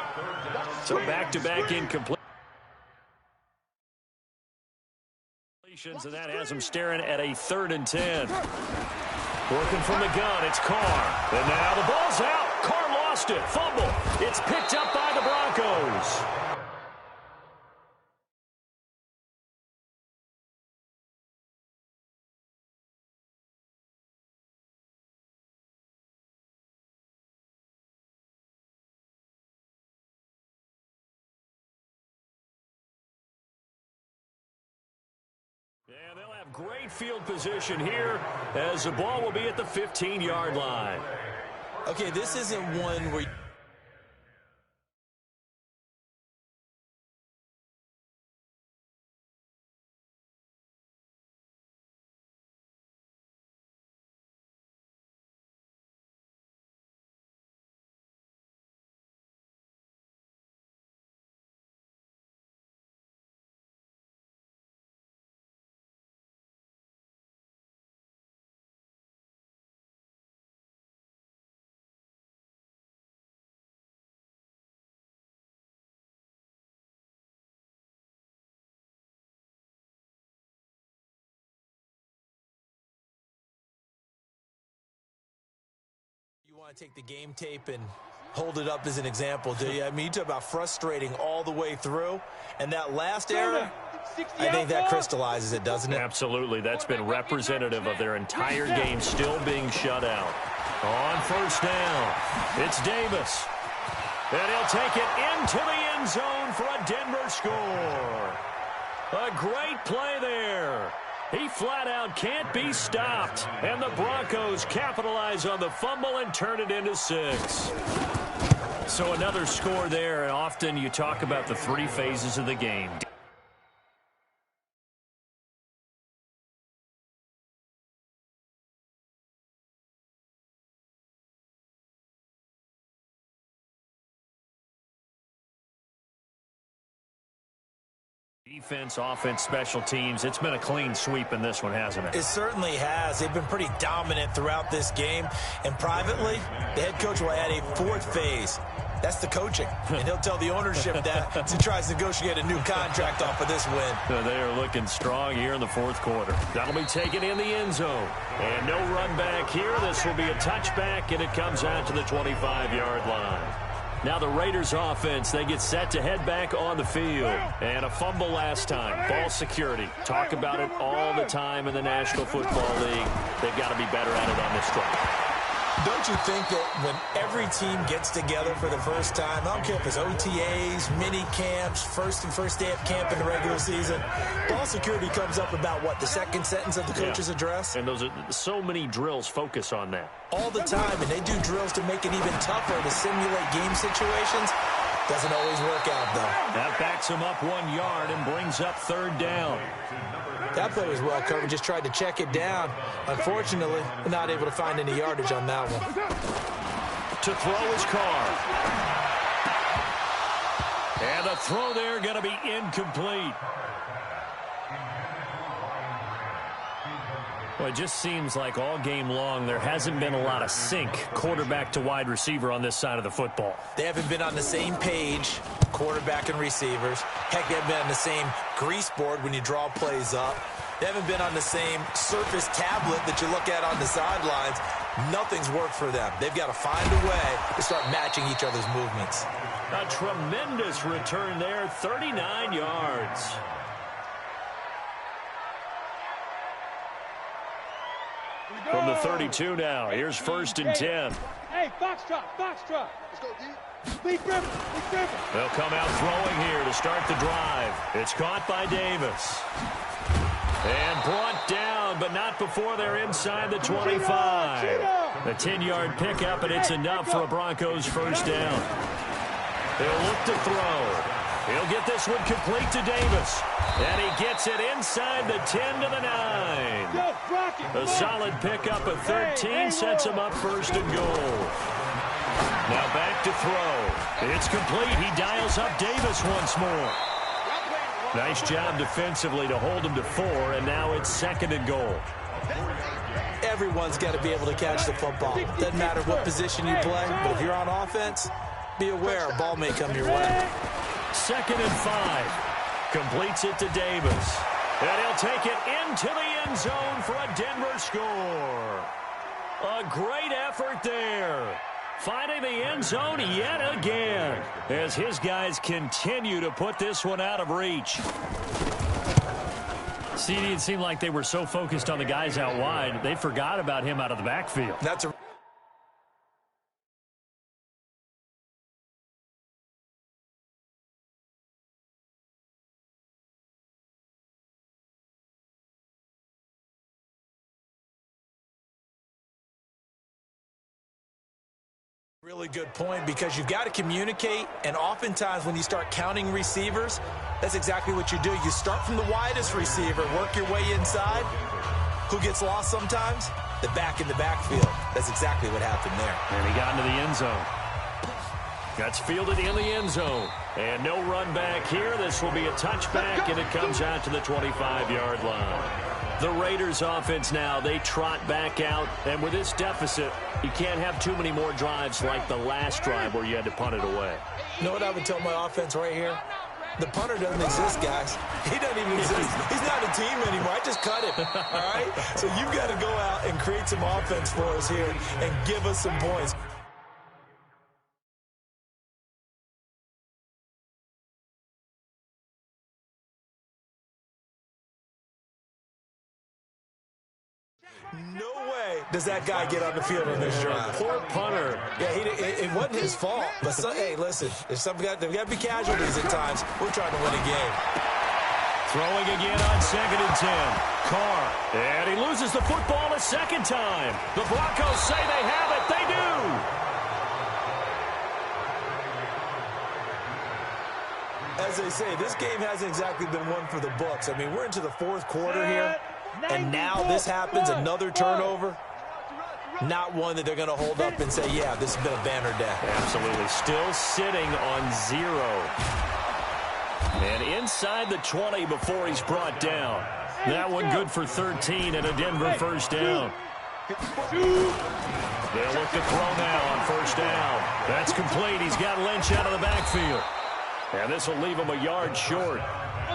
So back-to-back incomplete. And that has them staring at a 3rd and 10. Working from the gun, it's Carr. And now the ball's out. Carr lost it. Fumble. It's picked up by the Broncos. And they'll have great field position here as the ball will be at the 15-yard line. Okay, this isn't one where want to take the game tape and hold it up as an example, do you? I mean, you talk about frustrating all the way through. And that last era, I think that crystallizes it, doesn't it? Absolutely. That's been representative of their entire game still being shut out. On first down, it's Davis. And he'll take it into the end zone for a Denver score. A great play there. He flat out can't be stopped. And the Broncos capitalize on the fumble and turn it into 6. So another score there, and often you talk about the 3 phases of the game. Defense, offense, special teams. It's been a clean sweep in this one, hasn't it? It certainly has. They've been pretty dominant throughout this game. And privately, the head coach will add a 4th phase. That's the coaching. And he'll tell the ownership that as he tries to negotiate a new contract off of this win. So they are looking strong here in the 4th quarter. That'll be taken in the end zone. And no run back here. This will be a touchback, and it comes out to the 25-yard line. Now the Raiders offense, they get set to head back on the field. And a fumble last time. Ball security. Talk about it all the time in the National Football League. They've got to be better at it on this drive. Don't you think that when every team gets together for the first time, I don't care if it's OTAs, mini camps, first day of camp in the regular season, ball security comes up about, what, the second sentence of the coach's address? And those are so many drills focus on that. All the time, and they do drills to make it even tougher to simulate game situations. Doesn't always work out, though. That backs him up 1 yard and brings up 3rd down. That play was well covered. Just tried to check it down. Unfortunately, not able to find any yardage on that one. To throw his Carr. And the throw there going to be incomplete. Well, it just seems like all game long there hasn't been a lot of sync quarterback to wide receiver on this side of the football. They haven't been on the same page, quarterback and receivers. Heck, they haven't been on the same grease board when you draw plays up. They haven't been on the same surface tablet that you look at on the sidelines. Nothing's worked for them. They've got to find a way to start matching each other's movements. A tremendous return there, 39 yards. From the 32 now, here's 1st and 10. Hey, foxtrot. Let's go, D. Lead Griffin. They'll come out throwing here to start the drive. It's caught by Davis. And brought down, but not before they're inside the 25. A 10-yard pickup, and it's enough for a Broncos 1st down. They'll look to throw. He'll get this one complete to Davis. And he gets it inside the 10 to the 9. A solid pickup of 13 sets him up 1st and goal. Now back to throw. It's complete. He dials up Davis once more. Nice job defensively to hold him to 4, and now it's 2nd and goal. Everyone's got to be able to catch the football. Doesn't matter what position you play, but if you're on offense, be aware a ball may come your way. 2nd and 5. Completes it to Davis. And he'll take it into the end zone for a Denver score. A great effort there. Finding the end zone yet again as his guys continue to put this one out of reach. CD, it seemed like they were so focused on the guys out wide, they forgot about him out of the backfield. That's a really good point, because you've got to communicate, and oftentimes when you start counting receivers, that's exactly what you do. You start from the widest receiver, work your way inside. Who gets lost sometimes? The back in the backfield. That's exactly what happened there. And he got into the end zone. That's fielded in the end zone. And no run back here. This will be a touchback, and it comes out to the 25-yard line. The Raiders offense now, they trot back out. And with this deficit, you can't have too many more drives like the last drive where you had to punt it away. You know what I would tell my offense right here? The punter doesn't exist, guys. He doesn't even exist. He's not a team anymore. I just cut him, all right? So you've got to go out and create some offense for us here and give us some points. does that guy get on the field on this drive? Poor punter. Yeah, it wasn't his fault. But, hey, listen, there's got to be casualties at times. We're trying to win a game. Throwing again on 2nd and 10. Carr. And he loses the football a second time. The Broncos say they have it. They do. As they say, this game hasn't exactly been one for the books. I mean, we're into the 4th quarter here, and now this happens, another turnover. Not one that they're going to hold up and say, yeah, this has been a banner day. Absolutely. Still sitting on 0. And inside the 20 before he's brought down. That one good for 13 and a Denver first down. They'll look to throw now on first down. That's complete. He's got Lynch out of the backfield. And this will leave him a yard short.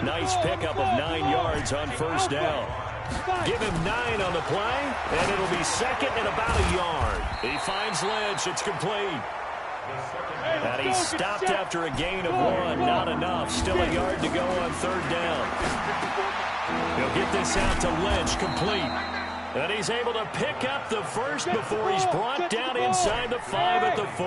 Nice pickup of 9 yards on first down. Give him 9 on the play, and it'll be second and about a yard. He finds Lynch. It's complete. And he stopped after a gain of 1. Not enough. Still a yard to go on third down. He'll get this out to Lynch. Complete. And he's able to pick up the first before he's brought down inside the 5 at the 4.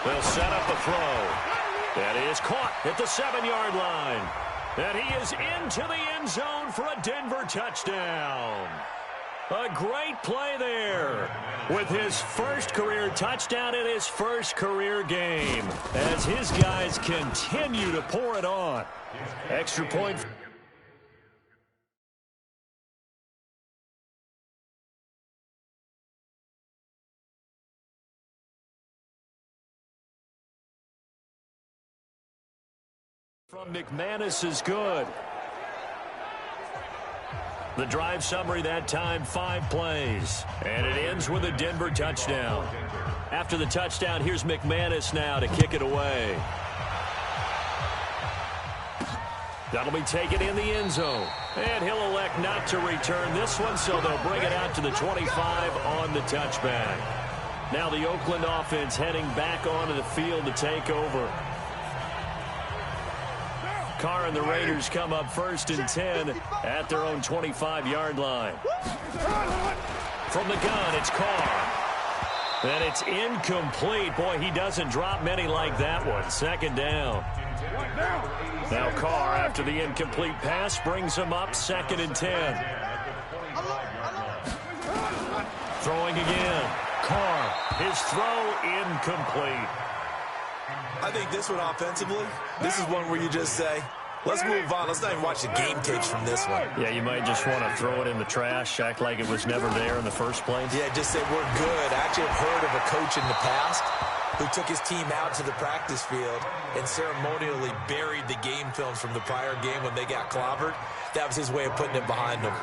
They'll set up the throw. And he is caught at the 7-yard line. And he is into the end zone for a Denver touchdown. A great play there with his first career touchdown in his first career game as his guys continue to pour it on. Extra point. From McManus is good. The drive summary that time, 5 plays. And it ends with a Denver touchdown. After the touchdown, here's McManus now to kick it away. That'll be taken in the end zone. And he'll elect not to return this one, so they'll bring it out to the 25 on the touchback. Now the Oakland offense heading back onto the field to take over. Carr and the Raiders come up 1st and 10 at their own 25-yard line. From the gun, it's Carr. And it's incomplete. Boy, he doesn't drop many like that one. 2nd down. Now Carr, after the incomplete pass, brings him up 2nd and 10. Throwing again. Carr, his throw incomplete. I think this one offensively, this is one where you just say, let's move on. Let's not even watch the game tapes from this one. Yeah, you might just want to throw it in the trash, act like it was never there in the first place. Yeah, just say we're good. I actually have heard of a coach in the past who took his team out to the practice field and ceremonially buried the game films from the prior game when they got clobbered. That was his way of putting it behind him.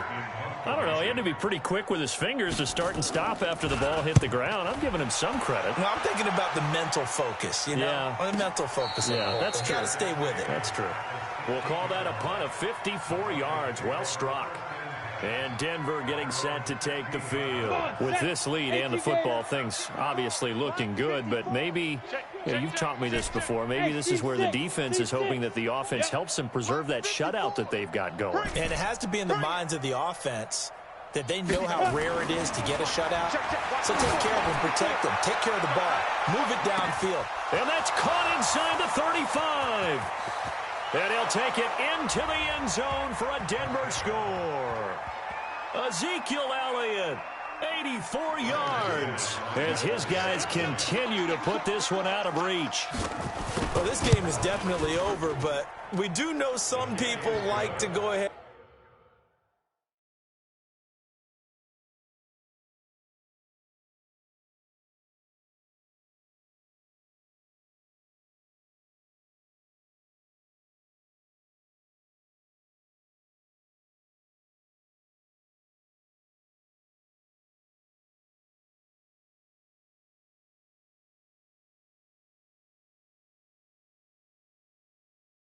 I don't know. He had to be pretty quick with his fingers to start and stop after the ball hit the ground. I'm giving him some credit. No, I'm thinking about the mental focus, you know? Yeah. The mental focus. Yeah, that's true. Got to stay with it. That's true. We'll call that a punt of 54 yards. Well struck. And Denver getting set to take the field. With this lead and the football, things obviously looking good, but maybe, you've taught me this before, maybe this is where the defense is hoping that the offense helps them preserve that shutout that they've got going. And it has to be in the minds of the offense that they know how rare it is to get a shutout. So take care of them, protect them, take care of the ball, move it downfield. And that's caught inside the 35. And he'll take it into the end zone for a Denver score. Ezekiel Elliott, 84 yards, as his guys continue to put this one out of reach. Well, this game is definitely over, but we do know some people like to go ahead.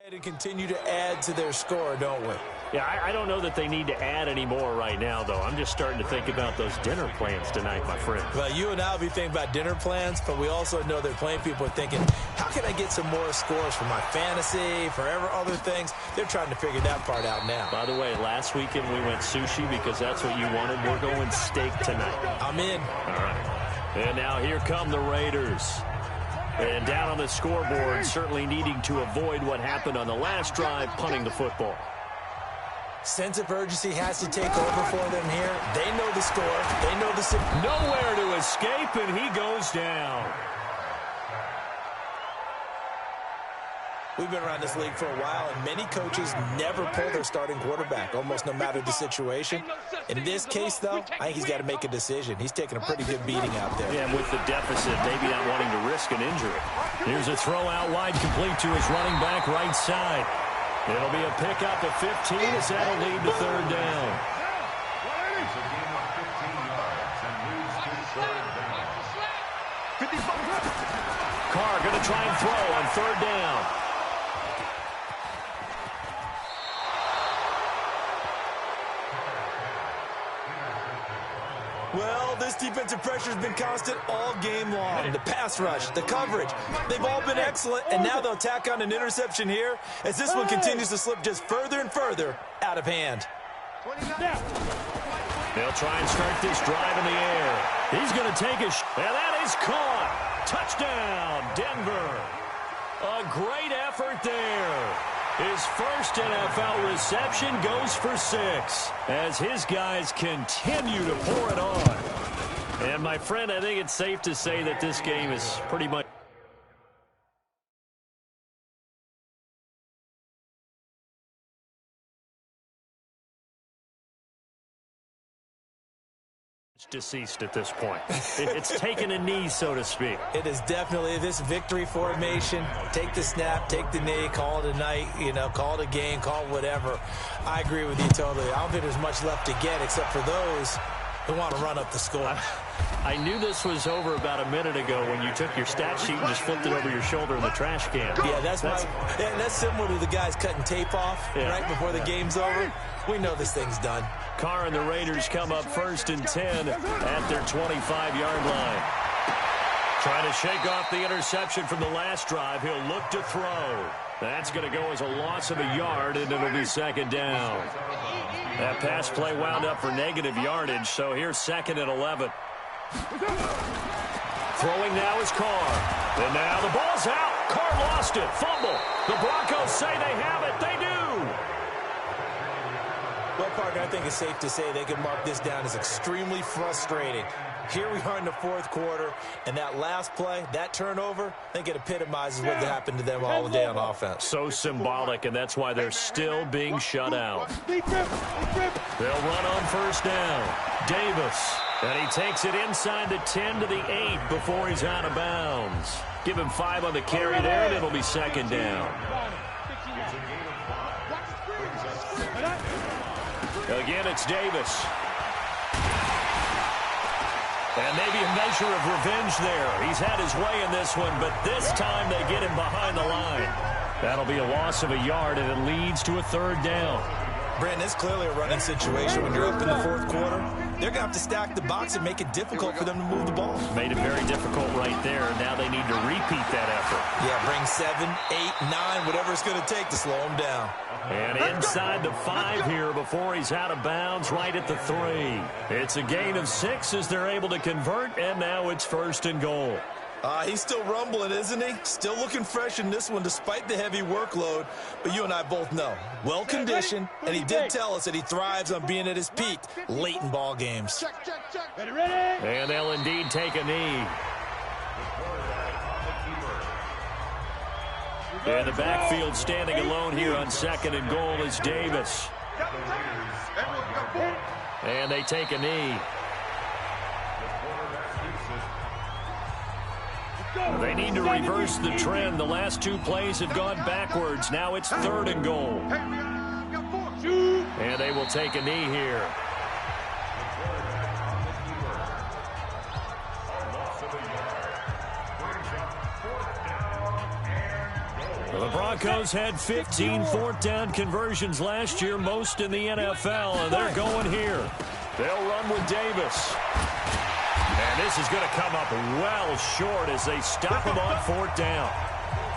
And continue to add to their score, don't we? Yeah, I don't know that they need to add any more right now, though. I'm just starting to think about those dinner plans tonight, my friend. Well, you and I will be thinking about dinner plans, but we also know that plenty of people are thinking, how can I get some more scores for my fantasy, for other things? They're trying to figure that part out now. By the way, last weekend we went sushi because that's what you wanted. We're going steak tonight. I'm in. All right. And now here come the Raiders. And down on the scoreboard, certainly needing to avoid what happened on the last drive, punting the football. Sense of urgency has to take over for them here. They know the score. They know the... Nowhere to escape, and he goes down. We've been around this league for a while, and many coaches never pull their starting quarterback, almost no matter the situation. In this case, though, I think he's got to make a decision. He's taking a pretty good beating out there. Yeah, and with the deficit, maybe not wanting to risk an injury. Here's a throw out wide, complete to his running back right side. It'll be a pickup of 15 as that'll lead to third down. Carr going to try and throw on third down. Well, this defensive pressure has been constant all game long. The pass rush, the coverage, they've all been excellent, and now they'll tack on an interception here as this one continues to slip just further and further out of hand. They'll try and start this drive in the air. He's going to take a and that is caught. Touchdown, Denver. A great effort there. His first NFL reception goes for 6 as his guys continue to pour it on. And, my friend, I think it's safe to say that this game is pretty much deceased at this point. It's taken a knee, so to speak. It is definitely this victory formation. Take the snap, take the knee, call it a night, call it a game, call it whatever. I agree with you totally. I don't think there's much left to get except for those who want to run up the score. I knew this was over about a minute ago when you took your stat sheet and just flipped it over your shoulder in the trash can. Yeah, that's similar to the guys cutting tape off right before the game's over. We know this thing's done. Carr and the Raiders come up 1st and 10 at their 25-yard line. Trying to shake off the interception from the last drive. He'll look to throw. That's going to go as a loss of a yard, and it'll be second down. That pass play wound up for negative yardage, so here's 2nd and 11. Throwing now is Carr. And now the ball's out. Carr lost it. Fumble. The Broncos say they have it. They do. Well, partner, I think it's safe to say they can mark this down as extremely frustrating. Here we are in the 4th quarter, and that last play, that turnover, I think it epitomizes what happened to them all day on offense. So symbolic, and that's why they're still being shut out. They'll run on 1st down. Davis, and he takes it inside the 10 to the 8 before he's out of bounds. Give him 5 on the carry there, and it'll be second down. Again, it's Davis. And maybe a measure of revenge there. He's had his way in this one, but this time they get him behind the line. That'll be a loss of a yard, and it leads to a 3rd down. Brandon, it's clearly a running situation. When you're up in the 4th quarter, they're going to have to stack the box and make it difficult for them to move the ball. Made it very difficult right there. Now they need to repeat that effort. Yeah, bring 7, 8, 9, whatever it's going to take to slow them down. And inside the 5 here before he's out of bounds, right at the 3. It's a gain of 6 as they're able to convert, and now it's 1st and goal. He's still rumbling, isn't he? Still looking fresh in this one despite the heavy workload. But you and I both know, well-conditioned, and he did tell us that he thrives on being at his peak late in ball games. And they'll indeed take a knee. And the backfield standing alone here on 2nd and goal is Davis. And they take a knee. They need to reverse the trend. The last 2 plays have gone backwards. Now it's 3rd and goal. And they will take a knee here. The Broncos had 15 fourth down conversions last year, most in the NFL, and they're going here. They'll run with Davis. And this is going to come up well short as they stop him on fourth down.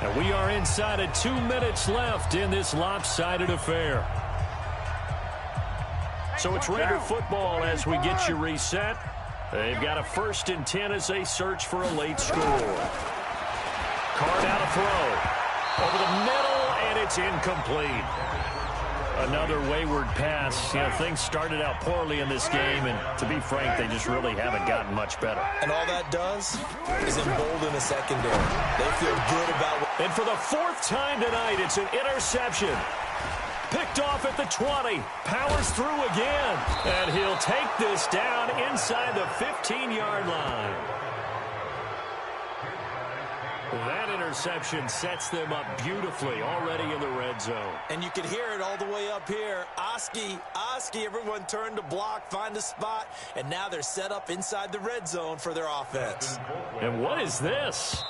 And we are inside of 2 minutes left in this lopsided affair. So it's Raider football as we get you reset. They've got a 1st and 10 as they search for a late score. Carr down a throw. Over the middle, and it's incomplete. Another wayward pass. You know, things started out poorly in this game, and to be frank, they just really haven't gotten much better. And all that does is embolden the secondary. They feel good about what... And for the 4th time tonight, it's an interception. Picked off at the 20. Powers through again. And he'll take this down inside the 15-yard line. That interception sets them up beautifully already in the red zone. And you can hear it all the way up here. Oski, everyone turned to block, find a spot, and now they're set up inside the red zone for their offense. And what is this?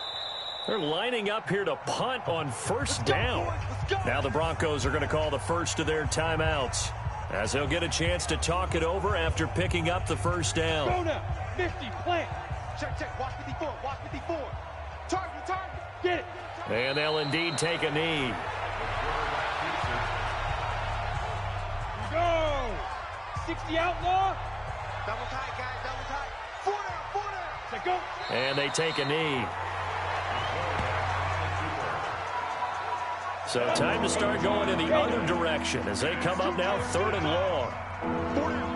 They're lining up here to punt on 1st down. Now the Broncos are going to call the first of their timeouts as they'll get a chance to talk it over after picking up the 1st down. Go now. 50, plant. Check. Watch 54. Target. Get it. And they'll indeed take a knee. Go. 60 outlaw. Double tight, guys. Double tight. 4 down. Say go. And they take a knee. So time to start going in the other direction as they come up now 3rd and long. 4 down.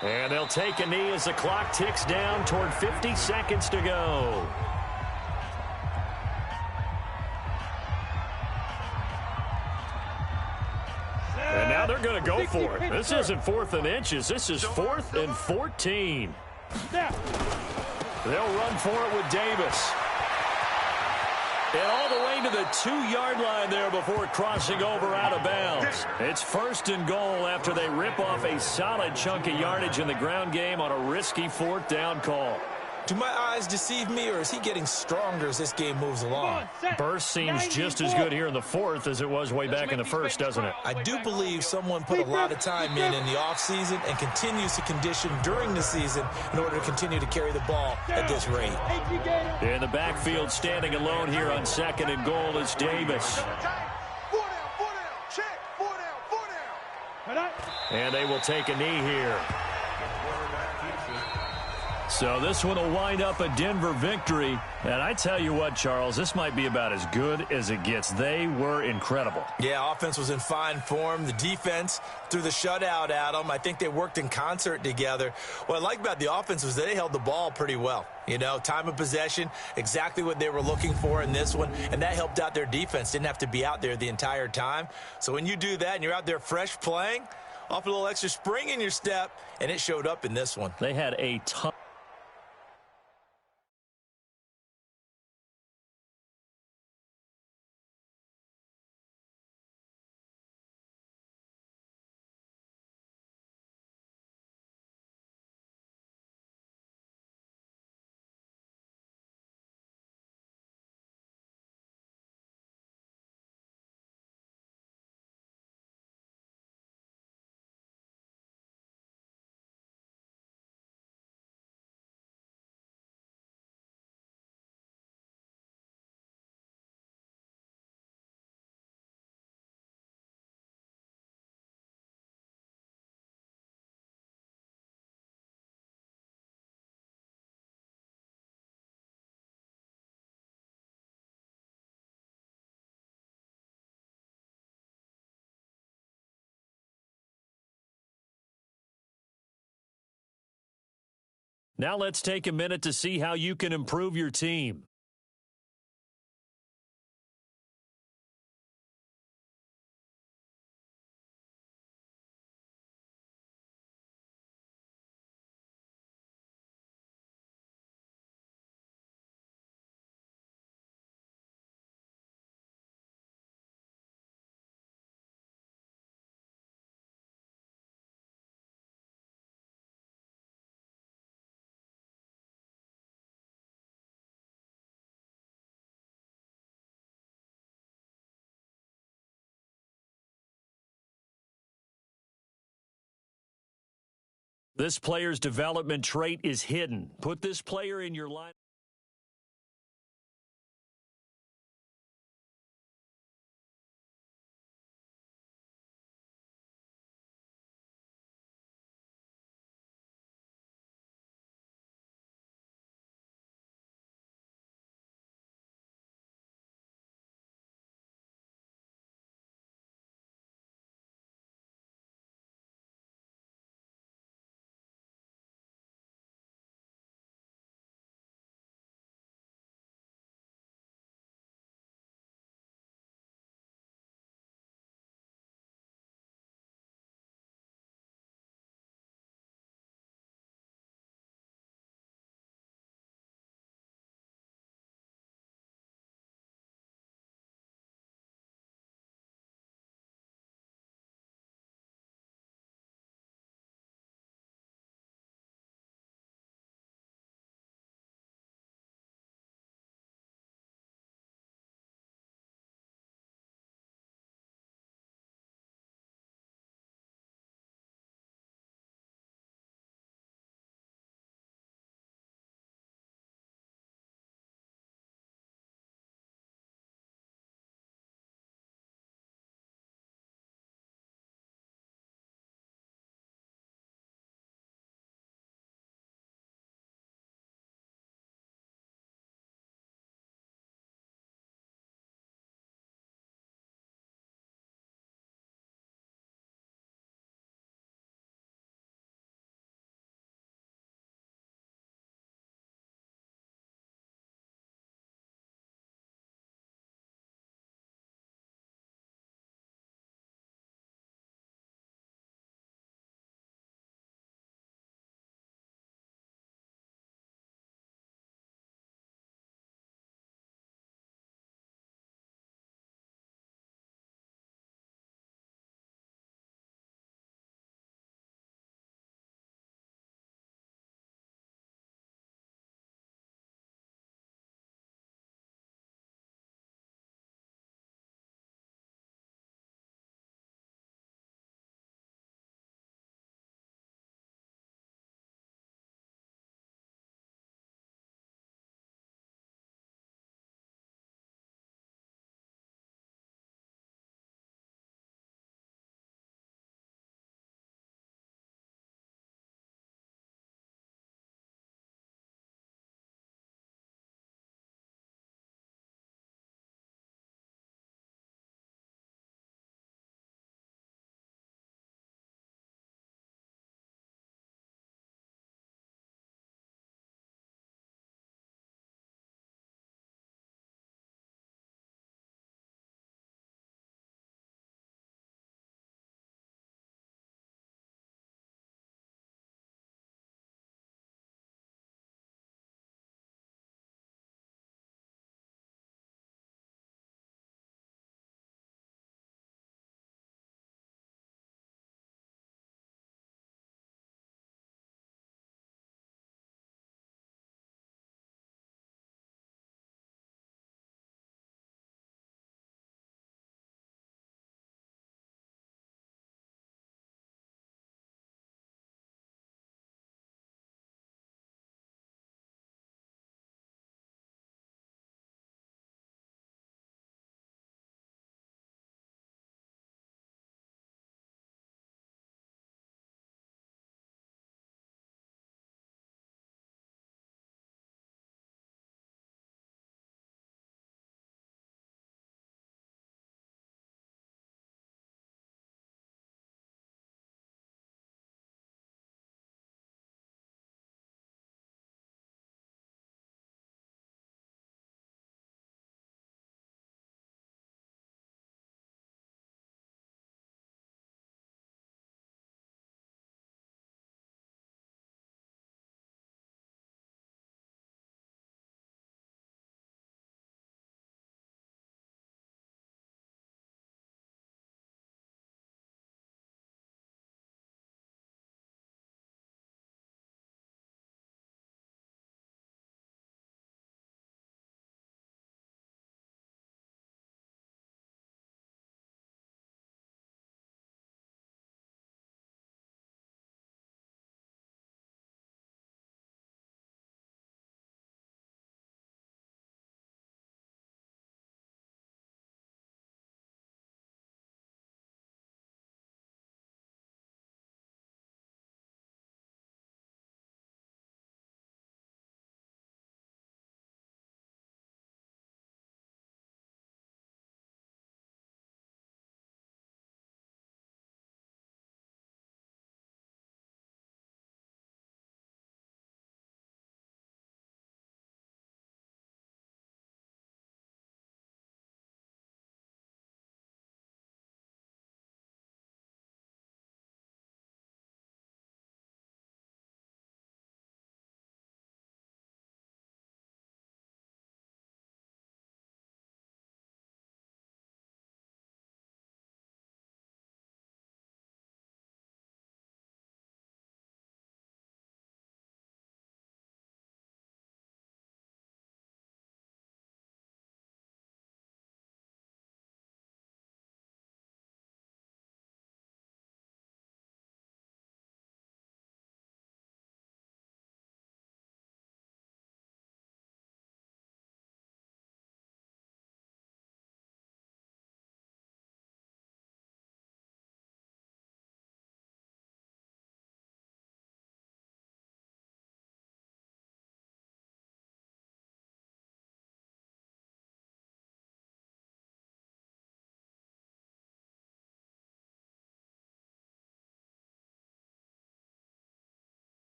And they'll take a knee as the clock ticks down toward 50 seconds to go. And now they're going to go for it. This isn't 4th and inches. This is 4th and 14. They'll run for it with Davis. And all the way to the 2-yard line there before crossing over out of bounds. It's 1st and goal after they rip off a solid chunk of yardage in the ground game on a risky 4th down call. Do my eyes deceive me, or is he getting stronger as this game moves along? Burst seems just as good here in the 4th as it was way back in the 1st, doesn't it? I do believe someone put a lot of time in the offseason and continues to condition during the season in order to continue to carry the ball at this rate. In the backfield, standing alone here on 2nd and goal is Davis. 4 down. Check. 4 down. And they will take a knee here. So this one will wind up a Denver victory. And I tell you what, Charles, this might be about as good as it gets. They were incredible. Yeah, offense was in fine form. The defense threw the shutout at them. I think they worked in concert together. What I like about the offense was they held the ball pretty well. You know, time of possession, exactly what they were looking for in this one. And that helped out their defense. Didn't have to be out there the entire time. So when you do that and you're out there fresh playing, off a little extra spring in your step, and it showed up in this one. They had a ton. Now let's take a minute to see how you can improve your team. This player's development trait is hidden. Put this player in your line.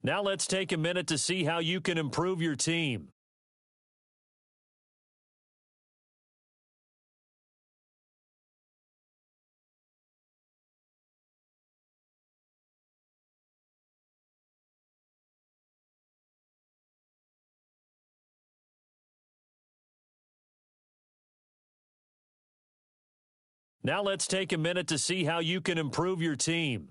Now let's take a minute to see how you can improve your team. Now let's take a minute to see how you can improve your team.